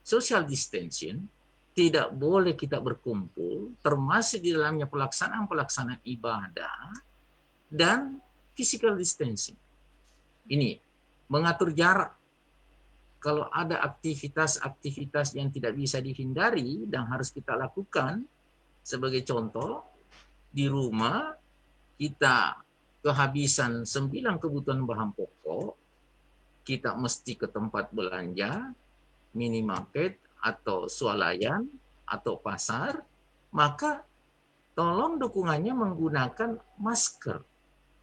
social distancing, tidak boleh kita berkumpul, termasuk di dalamnya pelaksanaan ibadah, dan physical distancing. Ini, mengatur jarak. Kalau ada aktivitas-aktivitas yang tidak bisa dihindari dan harus kita lakukan, sebagai contoh, di rumah kita kehabisan 9 kebutuhan bahan pokok, kita mesti ke tempat belanja, minimarket, atau swalayan, atau pasar, maka tolong dukungannya menggunakan masker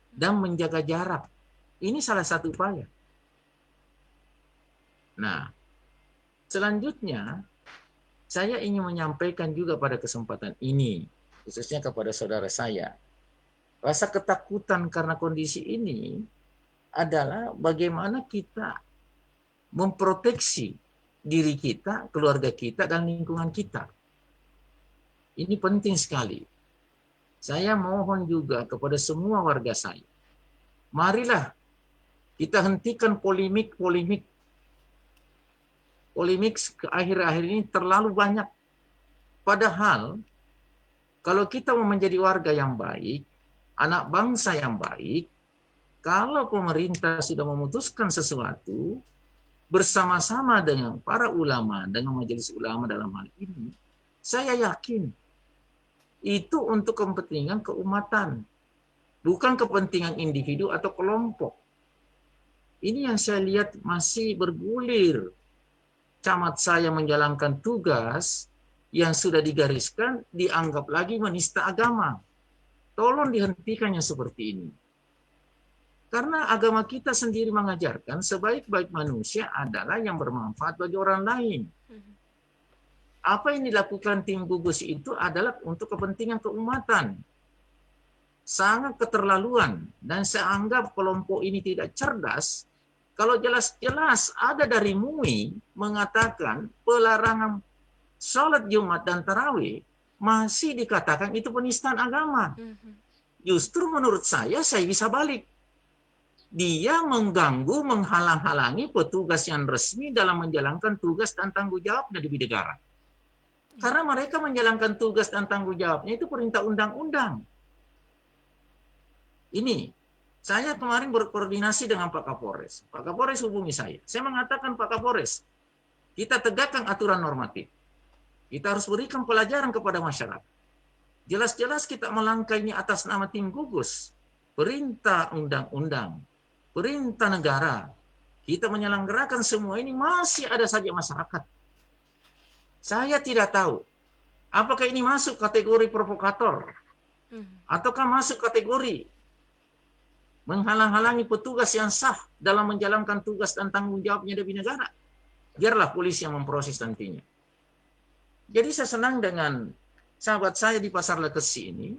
dan menjaga jarak. Ini salah satu upaya. Nah, selanjutnya, saya ingin menyampaikan juga pada kesempatan ini, khususnya kepada saudara saya, rasa ketakutan karena kondisi ini adalah bagaimana kita memproteksi diri kita, keluarga kita, dan lingkungan kita. Ini penting sekali. Saya mohon juga kepada semua warga saya, marilah kita hentikan polemik akhir-akhir ini terlalu banyak. Padahal, kalau kita mau menjadi warga yang baik, anak bangsa yang baik, kalau pemerintah sudah memutuskan sesuatu, bersama-sama dengan para ulama, dengan majelis ulama dalam hal ini, saya yakin itu untuk kepentingan keumatan, bukan kepentingan individu atau kelompok. Ini yang saya lihat masih bergulir. Camat saya menjalankan tugas yang sudah digariskan, dianggap lagi menista agama. Tolong dihentikannya seperti ini. Karena agama kita sendiri mengajarkan sebaik-baik manusia adalah yang bermanfaat bagi orang lain. Apa yang dilakukan tim gugus itu adalah untuk kepentingan keumatan. Sangat keterlaluan. Dan saya anggap kelompok ini tidak cerdas. Kalau jelas-jelas ada dari MUI mengatakan pelarangan sholat Jumat dan Tarawih, masih dikatakan itu penistaan agama. Justru menurut saya bisa balik. Dia mengganggu, menghalang-halangi petugas yang resmi dalam menjalankan tugas dan tanggung jawabnya di negara. Karena mereka menjalankan tugas dan tanggung jawabnya itu perintah undang-undang. Ini, saya kemarin berkoordinasi dengan Pak Kapolres. Pak Kapolres hubungi saya. Saya mengatakan, Pak Kapolres, kita tegakkan aturan normatif. Kita harus berikan pelajaran kepada masyarakat. Jelas-jelas kita melangkah ini atas nama tim gugus. Perintah undang-undang, perintah negara. Kita menyelenggarakan semua ini, masih ada saja masyarakat. Saya tidak tahu, apakah ini masuk kategori provokator, ataukah masuk kategori menghalang-halangi petugas yang sah dalam menjalankan tugas dan tanggung jawabnya di negara. Biarlah polisi yang memproses nantinya. Jadi saya senang dengan sahabat saya di Pasar Lekesi ini.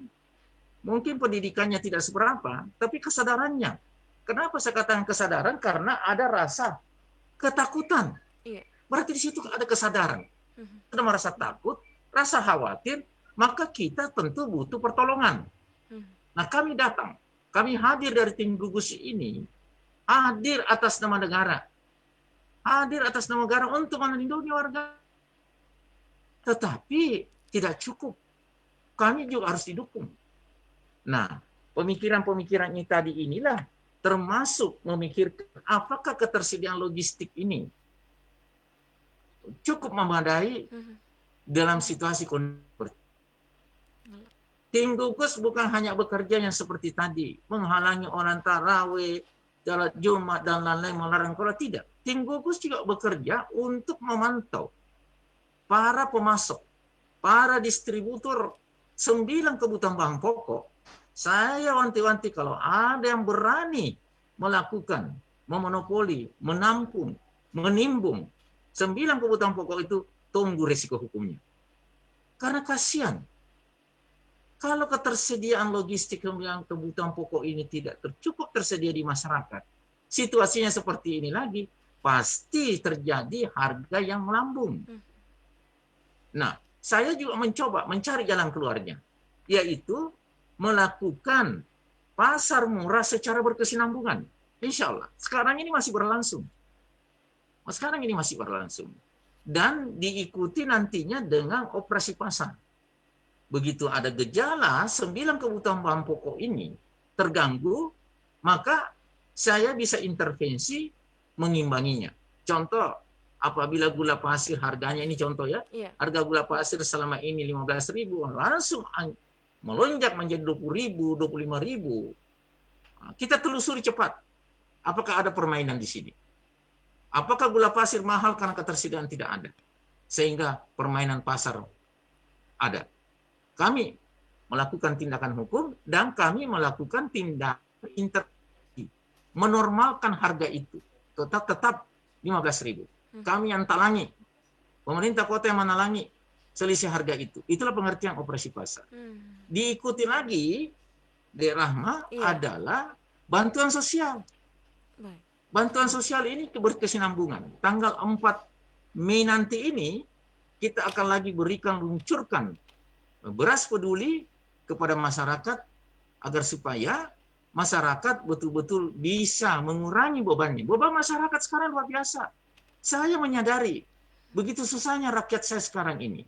Mungkin pendidikannya tidak seberapa, tapi kesadarannya. Kenapa saya katakan kesadaran? Karena ada rasa ketakutan. Berarti di situ ada kesadaran. Ada merasa takut, rasa khawatir, maka kita tentu butuh pertolongan. Nah, kami datang. Kami hadir dari tim gugus ini, hadir atas nama negara. Hadir atas nama negara untuk melindungi warga. Tetapi tidak cukup. Kami juga harus didukung. Nah, pemikiran-pemikiran ini tadi inilah termasuk memikirkan apakah ketersediaan logistik ini cukup memadai dalam situasi kondisi. Tim gugus bukan hanya bekerja yang seperti tadi, menghalangi orang tarawih, salat Jumat dan lain-lain, melarang sholat, tidak. Tim gugus juga bekerja untuk memantau para pemasok, para distributor 9 kebutuhan bahan pokok. Saya wanti-wanti kalau ada yang berani melakukan, memonopoli, menampung, menimbun 9 kebutuhan pokok itu, tunggu risiko hukumnya. Karena kasihan. Kalau ketersediaan logistik yang kebutuhan pokok ini tidak cukup tersedia di masyarakat, situasinya seperti ini lagi, pasti terjadi harga yang melambung. Nah, saya juga mencoba mencari jalan keluarnya, yaitu melakukan pasar murah secara berkesinambungan. Insya Allah. Sekarang ini masih berlangsung. Dan diikuti nantinya dengan operasi pasar. Begitu ada gejala 9 kebutuhan bahan pokok ini terganggu, maka saya bisa intervensi mengimbanginya. Contoh, apabila gula pasir harganya ini contoh ya, harga gula pasir selama ini 15.000 langsung melonjak menjadi 20.000, 25.000. Kita telusuri cepat. Apakah ada permainan di sini? Apakah gula pasir mahal karena ketersediaan tidak ada? Sehingga permainan pasar ada. Kami melakukan tindakan hukum dan kami melakukan tindakan intervensi. Menormalkan harga itu. Tetap 15.000. Kami yang talangi. Pemerintah kota yang menalangi selisih harga itu. Itulah pengertian operasi pasar. Diikuti lagi, Rahma, adalah bantuan sosial. Bantuan sosial ini berkesinambungan. Tanggal 4 Mei nanti ini, kita akan lagi luncurkan beras peduli kepada masyarakat agar supaya masyarakat betul-betul bisa mengurangi bebannya. Beban masyarakat sekarang luar biasa. Saya menyadari begitu susahnya rakyat saya sekarang ini.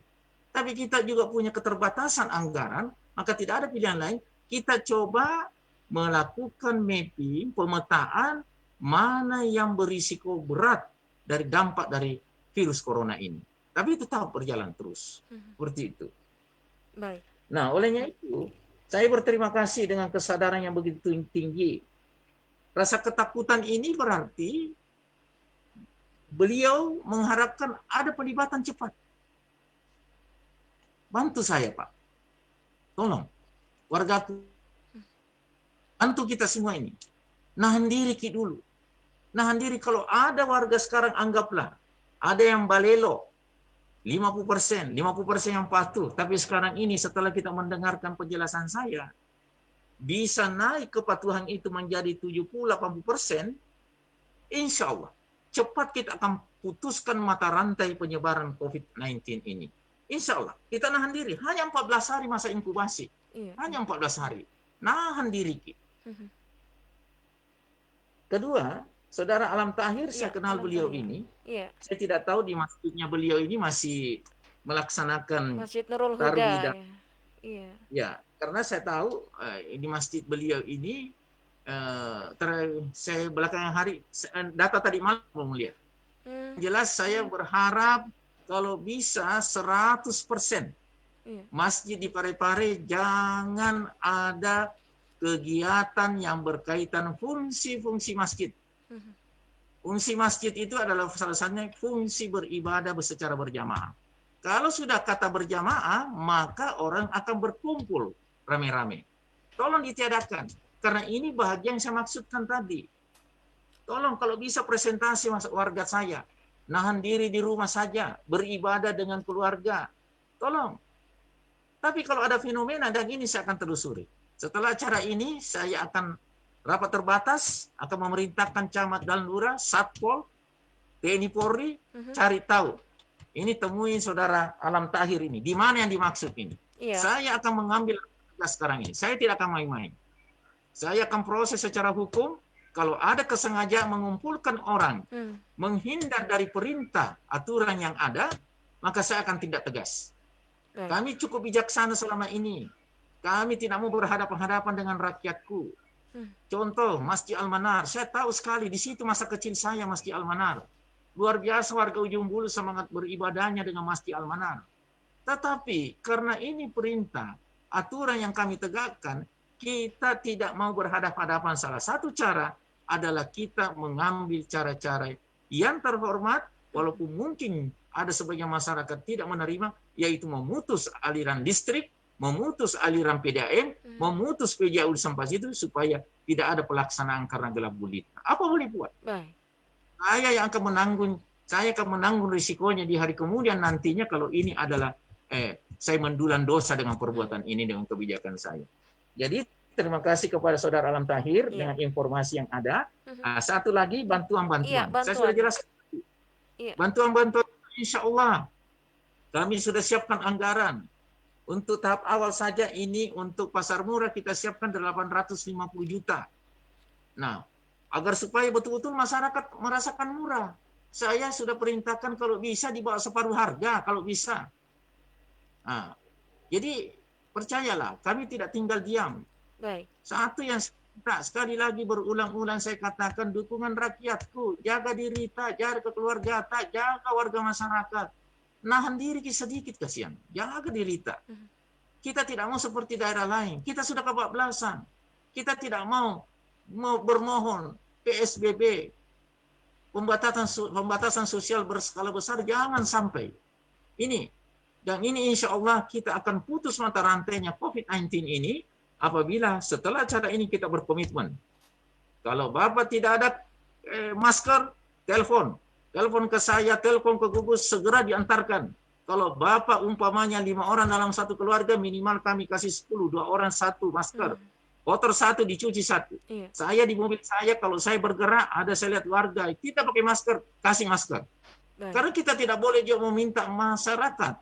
Tapi kita juga punya keterbatasan anggaran, maka tidak ada pilihan lain. Kita coba melakukan mapping, pemetaan mana yang berisiko berat dari dampak dari virus corona ini. Tapi itu tetap berjalan terus. Seperti itu. Baik. Nah, olehnya itu, saya berterima kasih dengan kesadaran yang begitu tinggi. Rasa ketakutan ini berarti beliau mengharapkan ada pelibatan cepat. Bantu saya, Pak. Tolong, wargaku. Bantu kita semua ini. Nahan diri dulu. Nahan diri, kalau ada warga sekarang anggaplah, ada yang balelo, 50% yang patuh. Tapi sekarang ini setelah kita mendengarkan penjelasan saya, bisa naik kepatuhan itu menjadi 70-80%, insya Allah, cepat kita akan putuskan mata rantai penyebaran COVID-19 ini. Insya Allah, kita nahan diri. Hanya 14 hari masa inkubasi. Hanya 14 hari. Nahan diri. Kedua, Saudara Alam Tahir, saya kenal beliau ini. Saya tidak tahu di masjidnya beliau ini masih melaksanakan Masjid Nurul tarwih Huda. dan ya, karena saya tahu di masjid beliau ini saya belakangan hari data tadi malam mau melihat. Jelas saya berharap kalau bisa 100% masjid di Parepare jangan ada kegiatan yang berkaitan fungsi-fungsi masjid. Fungsi masjid itu adalah salah satunya fungsi beribadah secara berjamaah. Kalau sudah kata berjamaah, maka orang akan berkumpul rame-rame. Tolong ditiadakan, karena ini bahagian yang saya maksudkan tadi. Tolong kalau bisa presentasi warga saya, nahan diri di rumah saja, beribadah dengan keluarga. Tolong. Tapi kalau ada fenomena, dan ini saya akan telusuri. Setelah acara ini, saya akan rapat terbatas, akan memerintahkan camat dan lurah, Satpol, TNI Polri, cari tahu. Ini temuin Saudara Alam Tahir ini. Di mana yang dimaksud ini? Saya akan mengambil tugas sekarang ini. Saya tidak akan main-main. Saya akan proses secara hukum. Kalau ada kesengajaan mengumpulkan orang, menghindar dari perintah, aturan yang ada, maka saya akan tindak tegas. Kami cukup bijaksana selama ini. Kami tidak mau berhadapan-hadapan dengan rakyatku. Contoh, Masjid Al-Manar. Saya tahu sekali, di situ masa kecil saya Masjid Al-Manar. Luar biasa warga Ujung Bulu semangat beribadahnya dengan Masjid Al-Manar. Tetapi, karena ini perintah, aturan yang kami tegakkan, kita tidak mau berhadapan-hadapan. Salah satu cara adalah kita mengambil cara-cara yang terhormat, walaupun mungkin ada sebagian masyarakat tidak menerima, yaitu memutus aliran listrik, memutus aliran PDAM, memutus PJAU sampai situ supaya tidak ada pelaksanaan karena gelap gulita. Apa boleh buat? Saya akan menanggung risikonya di hari kemudian nantinya kalau ini adalah saya mendulan dosa dengan perbuatan ini dengan kebijakan saya. Jadi terima kasih kepada Saudara Alam Tahir dengan informasi yang ada. Satu lagi bantuan-bantuan. Saya sudah jelaskan. Bantuan-bantuan insya Allah kami sudah siapkan anggaran. Untuk tahap awal saja ini untuk pasar murah kita siapkan 850 juta. Nah, agar supaya betul-betul masyarakat merasakan murah. Saya sudah perintahkan kalau bisa dibawa separuh harga, kalau bisa. Nah, jadi percayalah, kami tidak tinggal diam. Baik. Satu yang sekali lagi berulang-ulang saya katakan, dukungan rakyatku, jaga diri tak, jaga keluarga tak, jaga warga masyarakat. Nahan diri sedikit kasihan, jaga diri tak. Kita tidak mau seperti daerah lain. Kita sudah kebablasan. Kita tidak mau bermohon PSBB, pembatasan sosial berskala besar, jangan sampai. Ini insya Allah kita akan putus mata rantainya COVID-19 ini apabila setelah acara ini kita berkomitmen. Kalau Bapak tidak ada masker, telepon ke saya, telepon ke gugus, segera diantarkan. Kalau Bapak umpamanya 5 orang dalam satu keluarga, minimal kami kasih 10, 2 orang 1 masker. Kotor 1, dicuci 1. Iya. Saya di mobil saya, kalau saya bergerak, saya lihat warga, kita pakai masker, kasih masker. Baik. Karena kita tidak boleh juga meminta masyarakat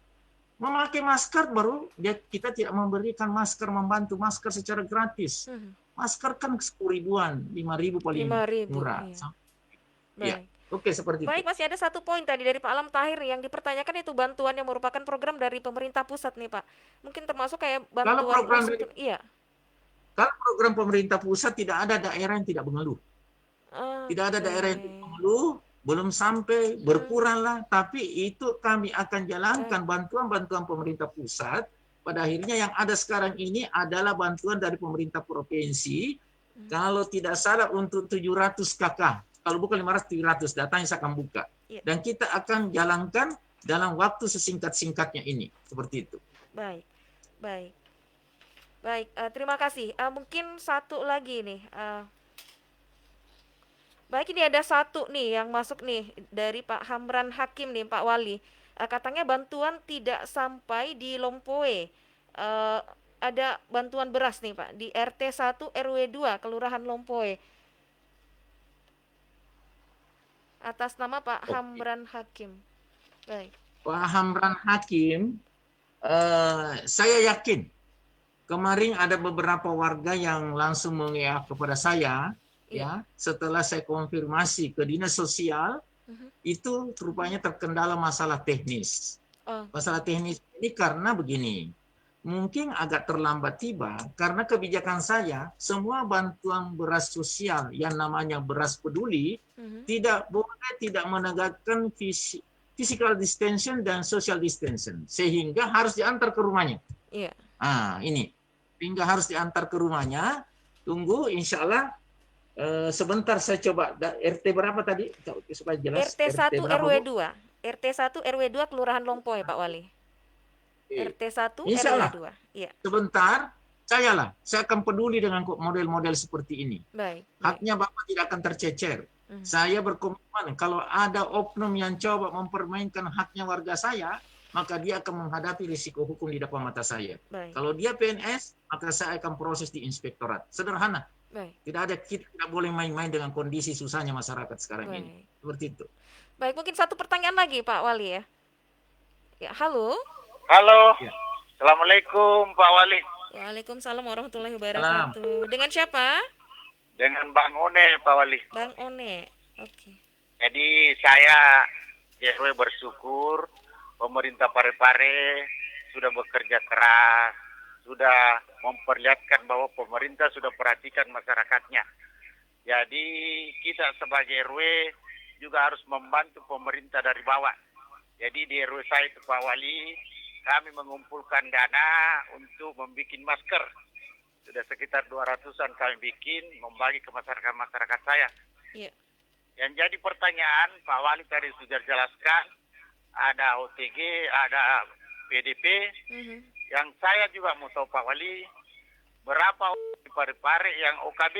memakai masker, baru kita tidak memberikan masker, membantu masker secara gratis. Masker kan 10 ribuan, 5.000 paling 5.000, murah. iya. Ya. Baik. Oke, seperti Baik, itu. masih ada satu poin tadi dari Pak Alam Tahir yang dipertanyakan, itu bantuan yang merupakan program dari pemerintah pusat nih Pak. Mungkin termasuk kayak bantuan program langsung iya. Kalau program pemerintah pusat, tidak ada daerah yang tidak mengeluh. Tidak ada daerah yang tidak mengeluh, belum sampai, berkuranglah. Tapi itu kami akan jalankan bantuan-bantuan pemerintah pusat. Pada akhirnya yang ada sekarang ini adalah bantuan dari pemerintah provinsi. Kalau tidak salah untuk 700 KK. Kalau bukan 500, 700, datanya saya akan buka. Dan kita akan jalankan dalam waktu sesingkat-singkatnya ini. Seperti itu. Baik, baik. Baik, terima kasih. Mungkin satu lagi nih. Baik, ini ada satu nih yang masuk nih dari Pak Hamran Hakim nih, Pak Wali. Katanya bantuan tidak sampai di Lompoe. Ada bantuan beras nih Pak di RT 1 RW 2 Kelurahan Lompoe. Atas nama Pak Hamran Hakim. Baik. Pak Hamran Hakim, saya yakin kemarin ada beberapa warga yang langsung mengiak kepada saya, ya, setelah saya konfirmasi ke dinas sosial, itu rupanya terkendala masalah teknis. Masalah teknis ini karena begini, mungkin agak terlambat tiba karena kebijakan saya, semua bantuan beras sosial yang namanya beras peduli tidak boleh tidak menegakkan physical distancing dan social distancing, sehingga harus diantar ke rumahnya. Iya. Ini sehingga harus diantar ke rumahnya. Tunggu, insya Allah sebentar saya coba. RT berapa tadi supaya jelas? RT 1 RW 2. RT 1 RW 2 Kelurahan Lompoe, Pak Wali. RT 1 RW 2. Iya. Sebentar, saya akan peduli dengan model-model seperti ini. Baik. Haknya Bapak tidak akan tercecer. Saya berkomitmen kalau ada oknum yang coba mempermainkan haknya warga saya, maka dia akan menghadapi risiko hukum di depan mata saya. Baik. Kalau dia PNS, maka saya akan proses di inspektorat. Sederhana. Baik. Kita tidak boleh main-main dengan kondisi susahnya masyarakat sekarang ini. Seperti itu. Baik, mungkin satu pertanyaan lagi Pak Wali ya. Ya, halo. Halo. Ya. Assalamualaikum Pak Wali. Waalaikumsalam warahmatullahi wabarakatuh. Dengan siapa? Dengan Bang One, Pak Wali. Bang One. Oke. Jadi saya JW bersyukur pemerintah Parepare sudah bekerja keras, sudah memperlihatkan bahwa pemerintah sudah perhatikan masyarakatnya. Jadi kita sebagai RW juga harus membantu pemerintah dari bawah. Jadi di RW saya itu Pak Wali, kami mengumpulkan dana untuk membuat masker. Sudah sekitar 200-an kami bikin, membagi ke masyarakat saya. Iya. Yang jadi pertanyaan, Pak Wali tadi sudah jelaskan, ada OTG, ada PDP. Yang saya juga mau tahu Pak Wali, berapa di Parepare yang OKB?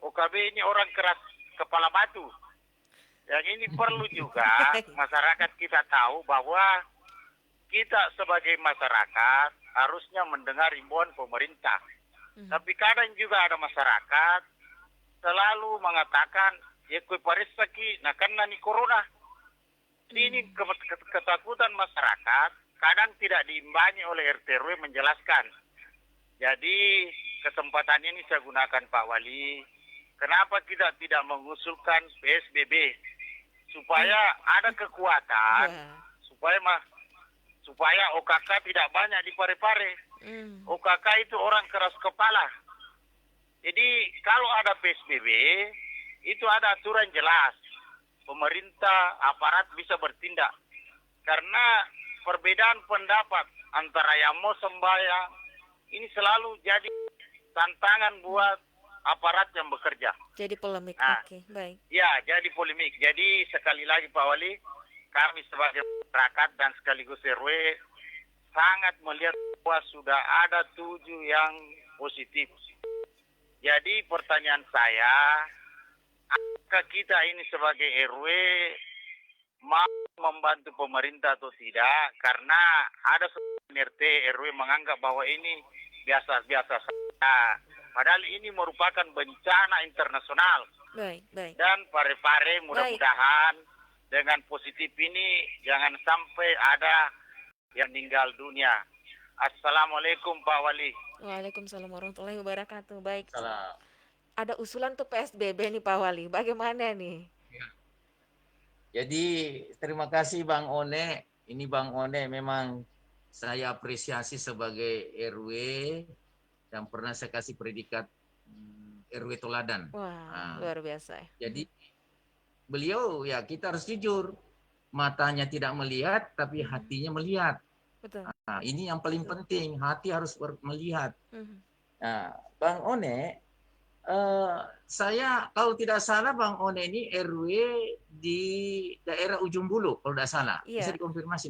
OKB ini orang keras kepala batu. Yang ini perlu juga masyarakat kita tahu bahwa kita sebagai masyarakat harusnya mendengar himbauan pemerintah. Tapi kadang juga ada masyarakat selalu mengatakan, ya kue parisaki, nah karena ini corona. Ini ketakutan masyarakat kadang tidak diimbangi oleh RT RW menjelaskan. Jadi kesempatan ini saya gunakan Pak Wali, kenapa kita tidak mengusulkan PSBB supaya ada kekuatan, Ya. supaya OKK tidak banyak di Parepare. OKK itu orang keras kepala. Jadi kalau ada PSBB, itu ada aturan jelas. Pemerintah, aparat bisa bertindak. Karena perbedaan pendapat antara yang mau sembahyang, ini selalu jadi tantangan buat aparat yang bekerja. Jadi polemik. Nah. Oke, baik. Ya, jadi polemik. Jadi sekali lagi Pak Wali, kami sebagai masyarakat dan sekaligus RW sangat melihat bahwa sudah ada 7 yang positif. Jadi pertanyaan saya, apakah kita ini sebagai RW mau membantu pemerintah atau tidak? Karena ada RT RW menganggap bahwa ini biasa-biasa saja. Padahal ini merupakan bencana internasional. Baik, baik. Dan Parepare mudah-mudahan dengan positif ini jangan sampai ada yang meninggal dunia. Assalamualaikum Pak Wali. Waalaikumsalam warahmatullahi wabarakatuh. Baik. Salam. Ada usulan tuh PSBB nih Pak Wali. Bagaimana nih? Jadi terima kasih Bang One. Ini Bang One memang saya apresiasi sebagai RW yang pernah saya kasih predikat RW Toladan. Wah, luar biasa ya. Jadi beliau ya kita harus jujur, matanya tidak melihat tapi hatinya melihat. Betul. Nah, ini yang paling penting, hati harus melihat. Mhm. Nah, Bang One, saya kalau tidak salah Bang One ini RW di daerah Ujung Bulu, kalau tidak salah. Iya. Bisa dikonfirmasi.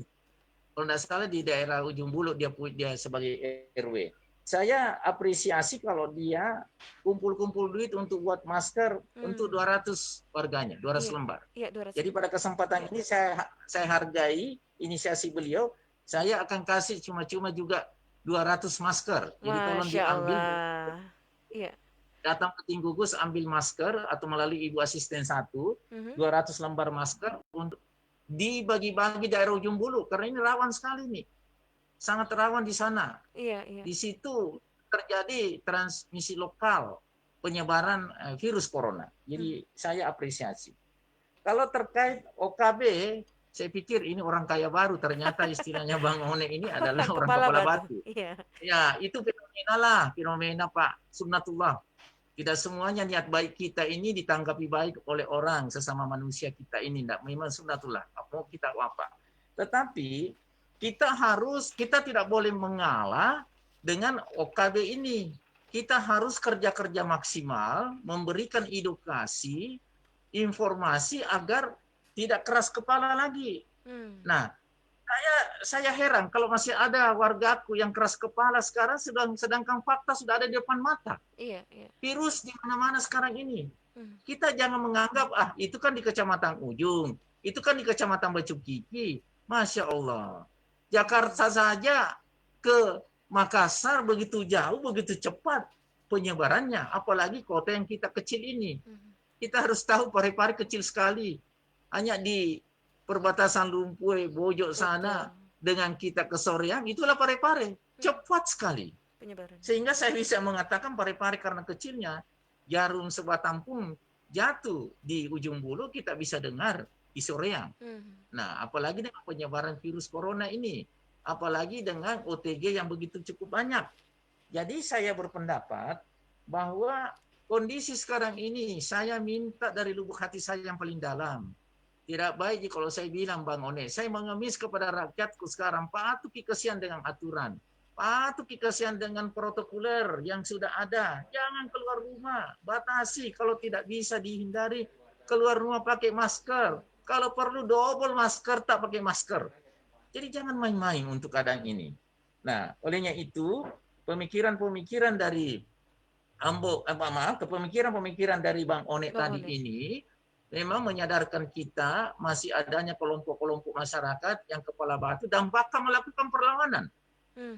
Kalau tidak salah di daerah Ujung Bulu dia sebagai RW. Saya apresiasi kalau dia kumpul-kumpul duit untuk buat masker untuk 200 warganya, 200 lembar. Iya, 200. Jadi pada kesempatan ini saya hargai inisiasi beliau. Saya akan kasih cuma-cuma juga 200 masker. Jadi tolong Masya diambil. Allah. Iya. Datang ke Tim Gugus ambil masker atau melalui Ibu Asisten 1, 200 lembar masker untuk dibagi-bagi daerah Ujung Bulu karena ini rawan sekali nih. Sangat rawan di sana. Iya, iya. Di situ terjadi transmisi lokal penyebaran virus corona. Jadi saya apresiasi. Kalau terkait OKB, saya pikir ini orang kaya baru. Ternyata istilahnya Bang One ini adalah orang kepala batu. Iya. Ya, itu fenomena Pak Sunnatullah. Tidak semuanya niat baik kita ini ditanggapi baik oleh orang sesama manusia kita ini. Tidak, memang sunnatullah. Mau kita apa? Tetapi kita tidak boleh mengalah dengan OKB ini. Kita harus kerja-kerja maksimal, memberikan edukasi, informasi agar tidak keras kepala lagi. Nah, saya heran kalau masih ada wargaku yang keras kepala sekarang, sedangkan fakta sudah ada di depan mata. Iya, iya. Virus di mana-mana sekarang ini. Kita jangan menganggap itu kan di Kecamatan Ujung, itu kan di Kecamatan Bacukiki. Masya Allah. Jakarta saja ke Makassar begitu jauh, begitu cepat penyebarannya. Apalagi kota yang kita kecil ini. Kita harus tahu Parepare kecil sekali. Hanya di perbatasan Lumpue, Bojok sana dengan kita ke Soreang, itulah Parepare. Cepat sekali. Penyebaran. Sehingga saya bisa mengatakan Parepare karena kecilnya, jarum sebatang pun jatuh di Ujung Bulu, kita bisa dengar di Soreang. Nah, apalagi dengan penyebaran virus corona ini. Apalagi dengan OTG yang begitu cukup banyak. Jadi saya berpendapat bahwa kondisi sekarang ini, saya minta dari lubuk hati saya yang paling dalam. Tidak baik kalau saya bilang Bang One, saya mengemis kepada rakyatku sekarang, patuhi kesian dengan aturan, patuhi kesian dengan protokoler yang sudah ada. Jangan keluar rumah, batasi kalau tidak bisa dihindari, keluar rumah pakai masker. Kalau perlu double masker, tak pakai masker. Jadi jangan main-main untuk keadaan ini. Nah, olehnya itu pemikiran-pemikiran dari pemikiran dari Bang One tadi ini memang menyadarkan kita masih adanya kelompok-kelompok masyarakat yang kepala batu dan bahkan melakukan perlawanan.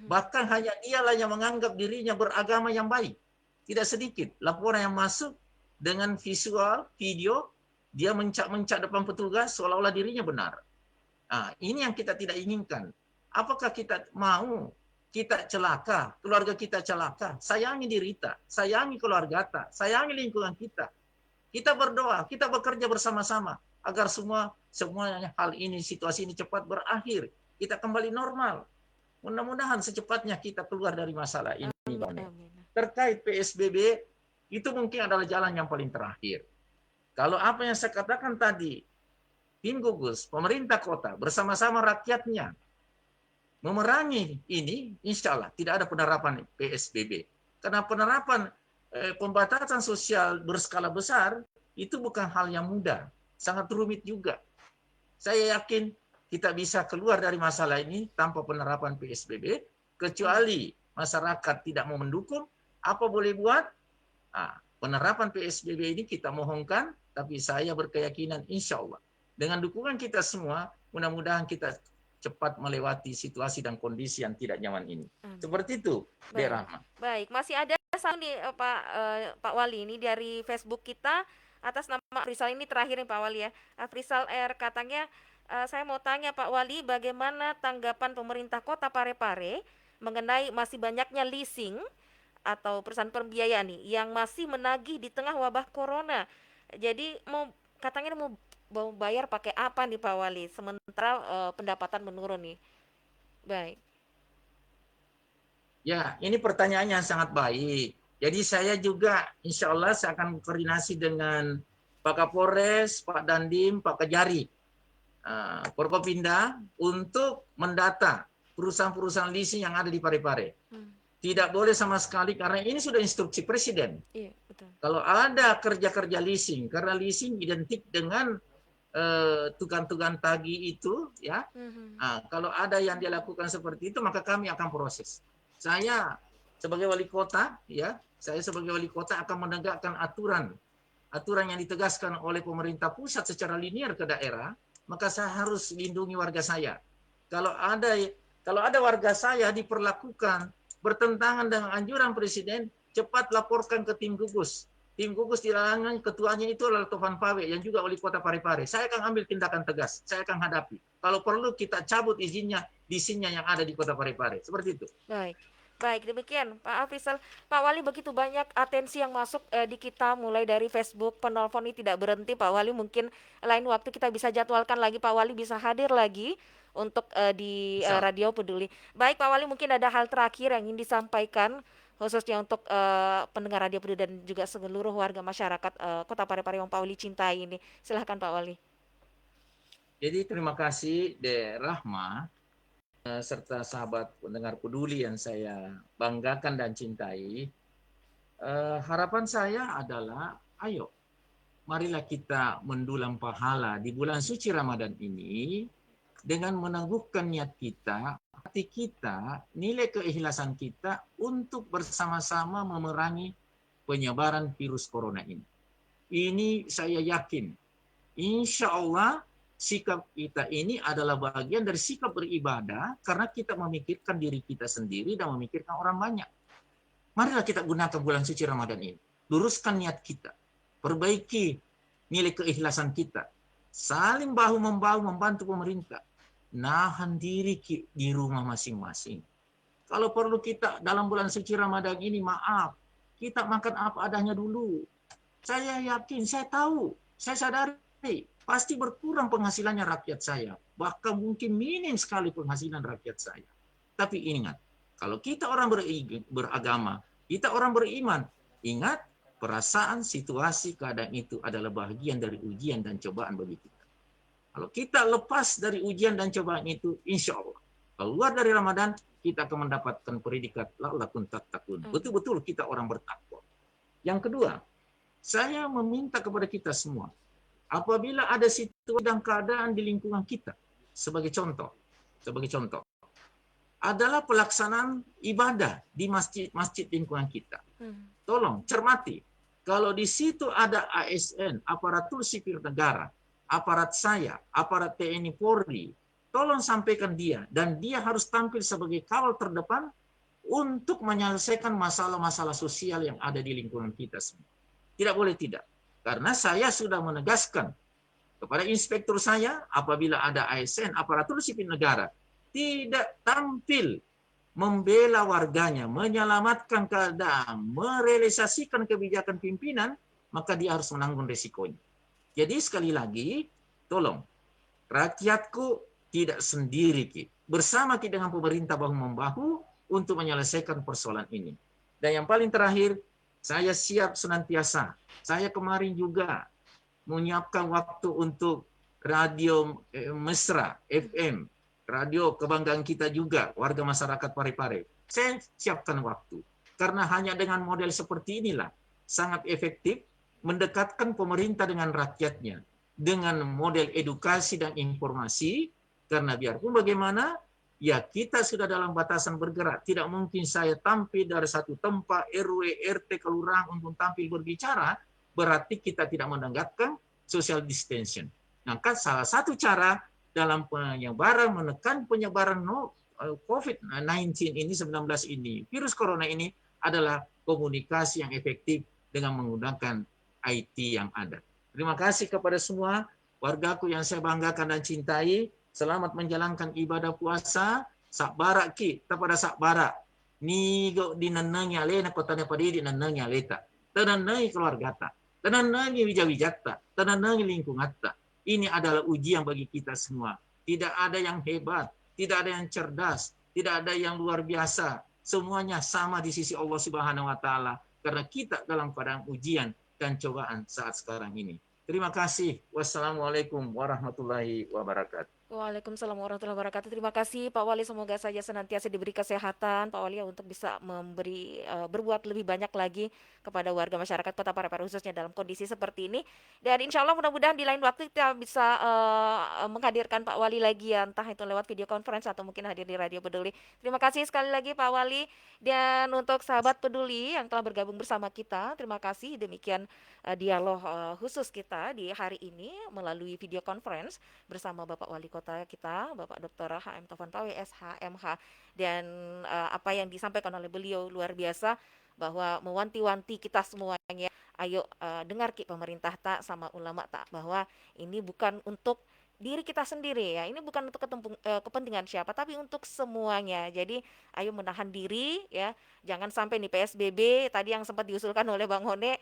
Bahkan hanya dialah yang menganggap dirinya beragama yang baik. Tidak sedikit laporan yang masuk dengan visual, video, dia mencak-mencak depan petugas seolah-olah dirinya benar. Nah, ini yang kita tidak inginkan. Apakah kita mau kita celaka, keluarga kita celaka? Sayangi diri kita, sayangi keluarga kita, sayangi lingkungan kita. Kita berdoa, kita bekerja bersama-sama agar semuanya hal ini, situasi ini cepat berakhir. Kita kembali normal. Mudah-mudahan secepatnya kita keluar dari masalah ini. Amin. Terkait PSBB, itu mungkin adalah jalan yang paling terakhir. Kalau apa yang saya katakan tadi, tim gugus, pemerintah kota bersama-sama rakyatnya memerangi ini, insya Allah tidak ada penerapan PSBB. Karena penerapan pembatasan sosial berskala besar itu bukan hal yang mudah, sangat rumit juga. Saya yakin kita bisa keluar dari masalah ini tanpa penerapan PSBB, kecuali masyarakat tidak mau mendukung, apa boleh buat? Penerapan PSBB ini kita mohonkan, tapi saya berkeyakinan insya Allah dengan dukungan kita semua, mudah-mudahan kita cepat melewati situasi dan kondisi yang tidak nyaman ini. Seperti itu, Dek Rahma. Baik, masih ada satu nih Pak Wali, ini dari Facebook kita atas nama Afrizal, ini terakhir nih Pak Wali ya. Afrizal R katanya, saya mau tanya Pak Wali, bagaimana tanggapan pemerintah Kota Parepare mengenai masih banyaknya leasing atau perusahaan pembiayaan nih yang masih menagih di tengah wabah corona. Jadi katanya mau bayar pakai apa nih Pak Wali, sementara pendapatan menurun nih. Baik. Ya, ini pertanyaan yang sangat baik. Jadi saya juga insya Allah saya akan koordinasi dengan Pak Kapolres, Pak Dandim, Pak Kejari, Forkopimda untuk mendata perusahaan-perusahaan leasing yang ada di Parepare. Tidak boleh sama sekali karena ini sudah instruksi Presiden. Iya, betul. Kalau ada kerja-kerja leasing, karena leasing identik dengan tukang-tukang tagih itu, ya. Kalau ada yang dia lakukan seperti itu, maka kami akan proses. Saya sebagai wali kota, ya, saya sebagai wali kota akan menegakkan aturan yang ditegaskan oleh pemerintah pusat secara linear ke daerah, maka saya harus lindungi warga saya. Kalau ada warga saya diperlakukan bertentangan dengan anjuran Presiden, cepat laporkan ke tim gugus. Tim gugus di larangan, ketuanya itu adalah Tovan Pawe yang juga wali kota Parepare. Saya akan ambil tindakan tegas, saya akan hadapi. Kalau perlu kita cabut izinnya yang ada di kota Parepare. Seperti itu. Baik, demikian Pak Afrizal. Pak Wali, begitu banyak atensi yang masuk di kita, mulai dari Facebook, penelpon ini tidak berhenti Pak Wali. Mungkin lain waktu kita bisa jadwalkan lagi, Pak Wali bisa hadir lagi untuk di Radio Peduli. Baik Pak Wali, mungkin ada hal terakhir yang ingin disampaikan khususnya untuk pendengar Radio Peduli dan juga seluruh warga masyarakat Kota Parepare yang Pak Wali cintai ini. Silahkan Pak Wali. Jadi terima kasih Dek Rahma serta sahabat pendengar Peduli yang saya banggakan dan cintai. Harapan saya adalah, ayo marilah kita mendulang pahala di bulan suci Ramadan ini dengan meneguhkan niat kita, hati kita, nilai keikhlasan kita untuk bersama-sama memerangi penyebaran virus corona ini. Ini saya yakin, insya Allah sikap kita ini adalah bagian dari sikap beribadah karena kita memikirkan diri kita sendiri dan memikirkan orang banyak. Marilah kita gunakan bulan suci Ramadan ini. Luruskan niat kita, perbaiki nilai keikhlasan kita, saling bahu-membahu membantu pemerintah. Nahan diri di rumah masing-masing. Kalau perlu kita dalam bulan suci Ramadan ini, maaf, kita makan apa adanya dulu. Saya yakin, saya tahu, saya sadari, pasti berkurang penghasilannya rakyat saya. Bahkan mungkin minim sekali penghasilan rakyat saya. Tapi ingat, kalau kita orang beragama, kita orang beriman, ingat, perasaan, situasi, keadaan itu adalah bagian dari ujian dan cobaan bagi kita. Kalau kita lepas dari ujian dan cobaan itu, insya Allah, keluar dari Ramadan, kita akan mendapatkan predikat la'allakum tattaqun. Betul-betul kita orang bertakwa. Yang kedua, saya meminta kepada kita semua, apabila ada situasi dan keadaan di lingkungan kita, sebagai contoh, adalah pelaksanaan ibadah di masjid lingkungan kita. Tolong cermati, kalau di situ ada ASN, aparatur sipil negara, aparat saya, aparat TNI Polri, tolong sampaikan dia, dan dia harus tampil sebagai kawal terdepan untuk menyelesaikan masalah-masalah sosial yang ada di lingkungan kita semua. Tidak boleh tidak. Karena saya sudah menegaskan kepada inspektur saya, apabila ada ASN, aparatur sipil negara, tidak tampil membela warganya, menyelamatkan keadaan, merealisasikan kebijakan pimpinan, maka dia harus menanggung resikonya. Jadi sekali lagi, tolong, rakyatku tidak sendiri, Ki. Bersama Ki dengan pemerintah bahu-membahu untuk menyelesaikan persoalan ini. Dan yang paling terakhir, saya siap senantiasa. Saya kemarin juga menyiapkan waktu untuk radio Mesra FM, radio kebanggaan kita juga, warga masyarakat Parepare. Saya siapkan waktu. Karena hanya dengan model seperti inilah sangat efektif mendekatkan pemerintah dengan rakyatnya. Dengan model edukasi dan informasi, karena biarpun bagaimana, ya kita sudah dalam batasan bergerak. Tidak mungkin saya tampil dari satu tempat, RW, RT, kelurahan untuk tampil berbicara, berarti kita tidak menegakkan social distancing. Nah, kan salah satu cara dalam penyebaran, menekan penyebaran COVID-19 ini, 19 ini, virus corona ini adalah komunikasi yang efektif dengan menggunakan IT yang ada. Terima kasih kepada semua wargaku yang saya banggakan dan cintai. Selamat menjalankan ibadah puasa. Sakbarak Ki, kepada sakbarak. Nigo dinanangi alena kotanya padidi nanangi aleta. Tenanangi keluarga ta. Tenanangi wijawijata. Tenanangi lingkungatta. Ini adalah ujian bagi kita semua. Tidak ada yang hebat, tidak ada yang cerdas, tidak ada yang luar biasa. Semuanya sama di sisi Allah Subhanahu wa taala karena kita dalam keadaan ujian dan cobaan saat sekarang ini. Terima kasih. Wassalamualaikum warahmatullahi wabarakatuh. Waalaikumsalam warahmatullahi wabarakatuh. Terima kasih Pak Wali, semoga saja senantiasa diberi kesehatan Pak Wali untuk bisa berbuat lebih banyak lagi kepada warga masyarakat Kota Parepare khususnya dalam kondisi seperti ini. Dan insya Allah mudah-mudahan di lain waktu kita bisa menghadirkan Pak Wali lagi ya, entah itu lewat video conference atau mungkin hadir di Radio Peduli. Terima kasih sekali lagi Pak Wali. Dan untuk sahabat Peduli yang telah bergabung bersama kita, terima kasih. Demikian dialog khusus kita di hari ini melalui video conference bersama Bapak Wali Kota kita, Bapak Dr. H.M. Taufan Pawe, SHMH. Dan apa yang disampaikan oleh beliau luar biasa, bahwa mewanti-wanti kita semuanya, ayo dengar Ki pemerintah tak sama ulama tak, bahwa ini bukan untuk diri kita sendiri ya, ini bukan untuk kepentingan siapa, tapi untuk semuanya. Jadi ayo menahan diri ya, jangan sampai nih PSBB tadi yang sempat diusulkan oleh Bang Hone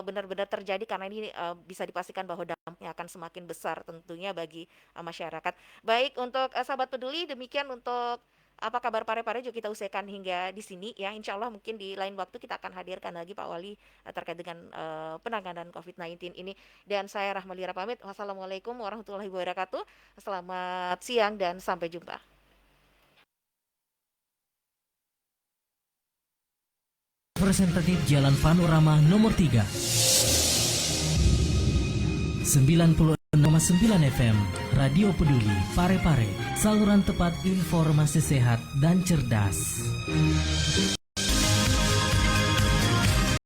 benar-benar terjadi, karena ini bisa dipastikan bahwa dampaknya akan semakin besar tentunya bagi masyarakat. Baik, untuk sahabat Peduli, demikian untuk apa kabar Parepare juga kita usaikan hingga di sini ya. Insya Allah mungkin di lain waktu kita akan hadirkan lagi Pak Wali terkait dengan penanganan COVID-19 ini. Dan saya Rahmalira pamit. Wassalamualaikum warahmatullahi wabarakatuh. Selamat siang dan sampai jumpa. Representatif Jalan Panorama nomor 3 96,9 FM Radio Peduli Parepare, saluran tepat informasi sehat dan cerdas.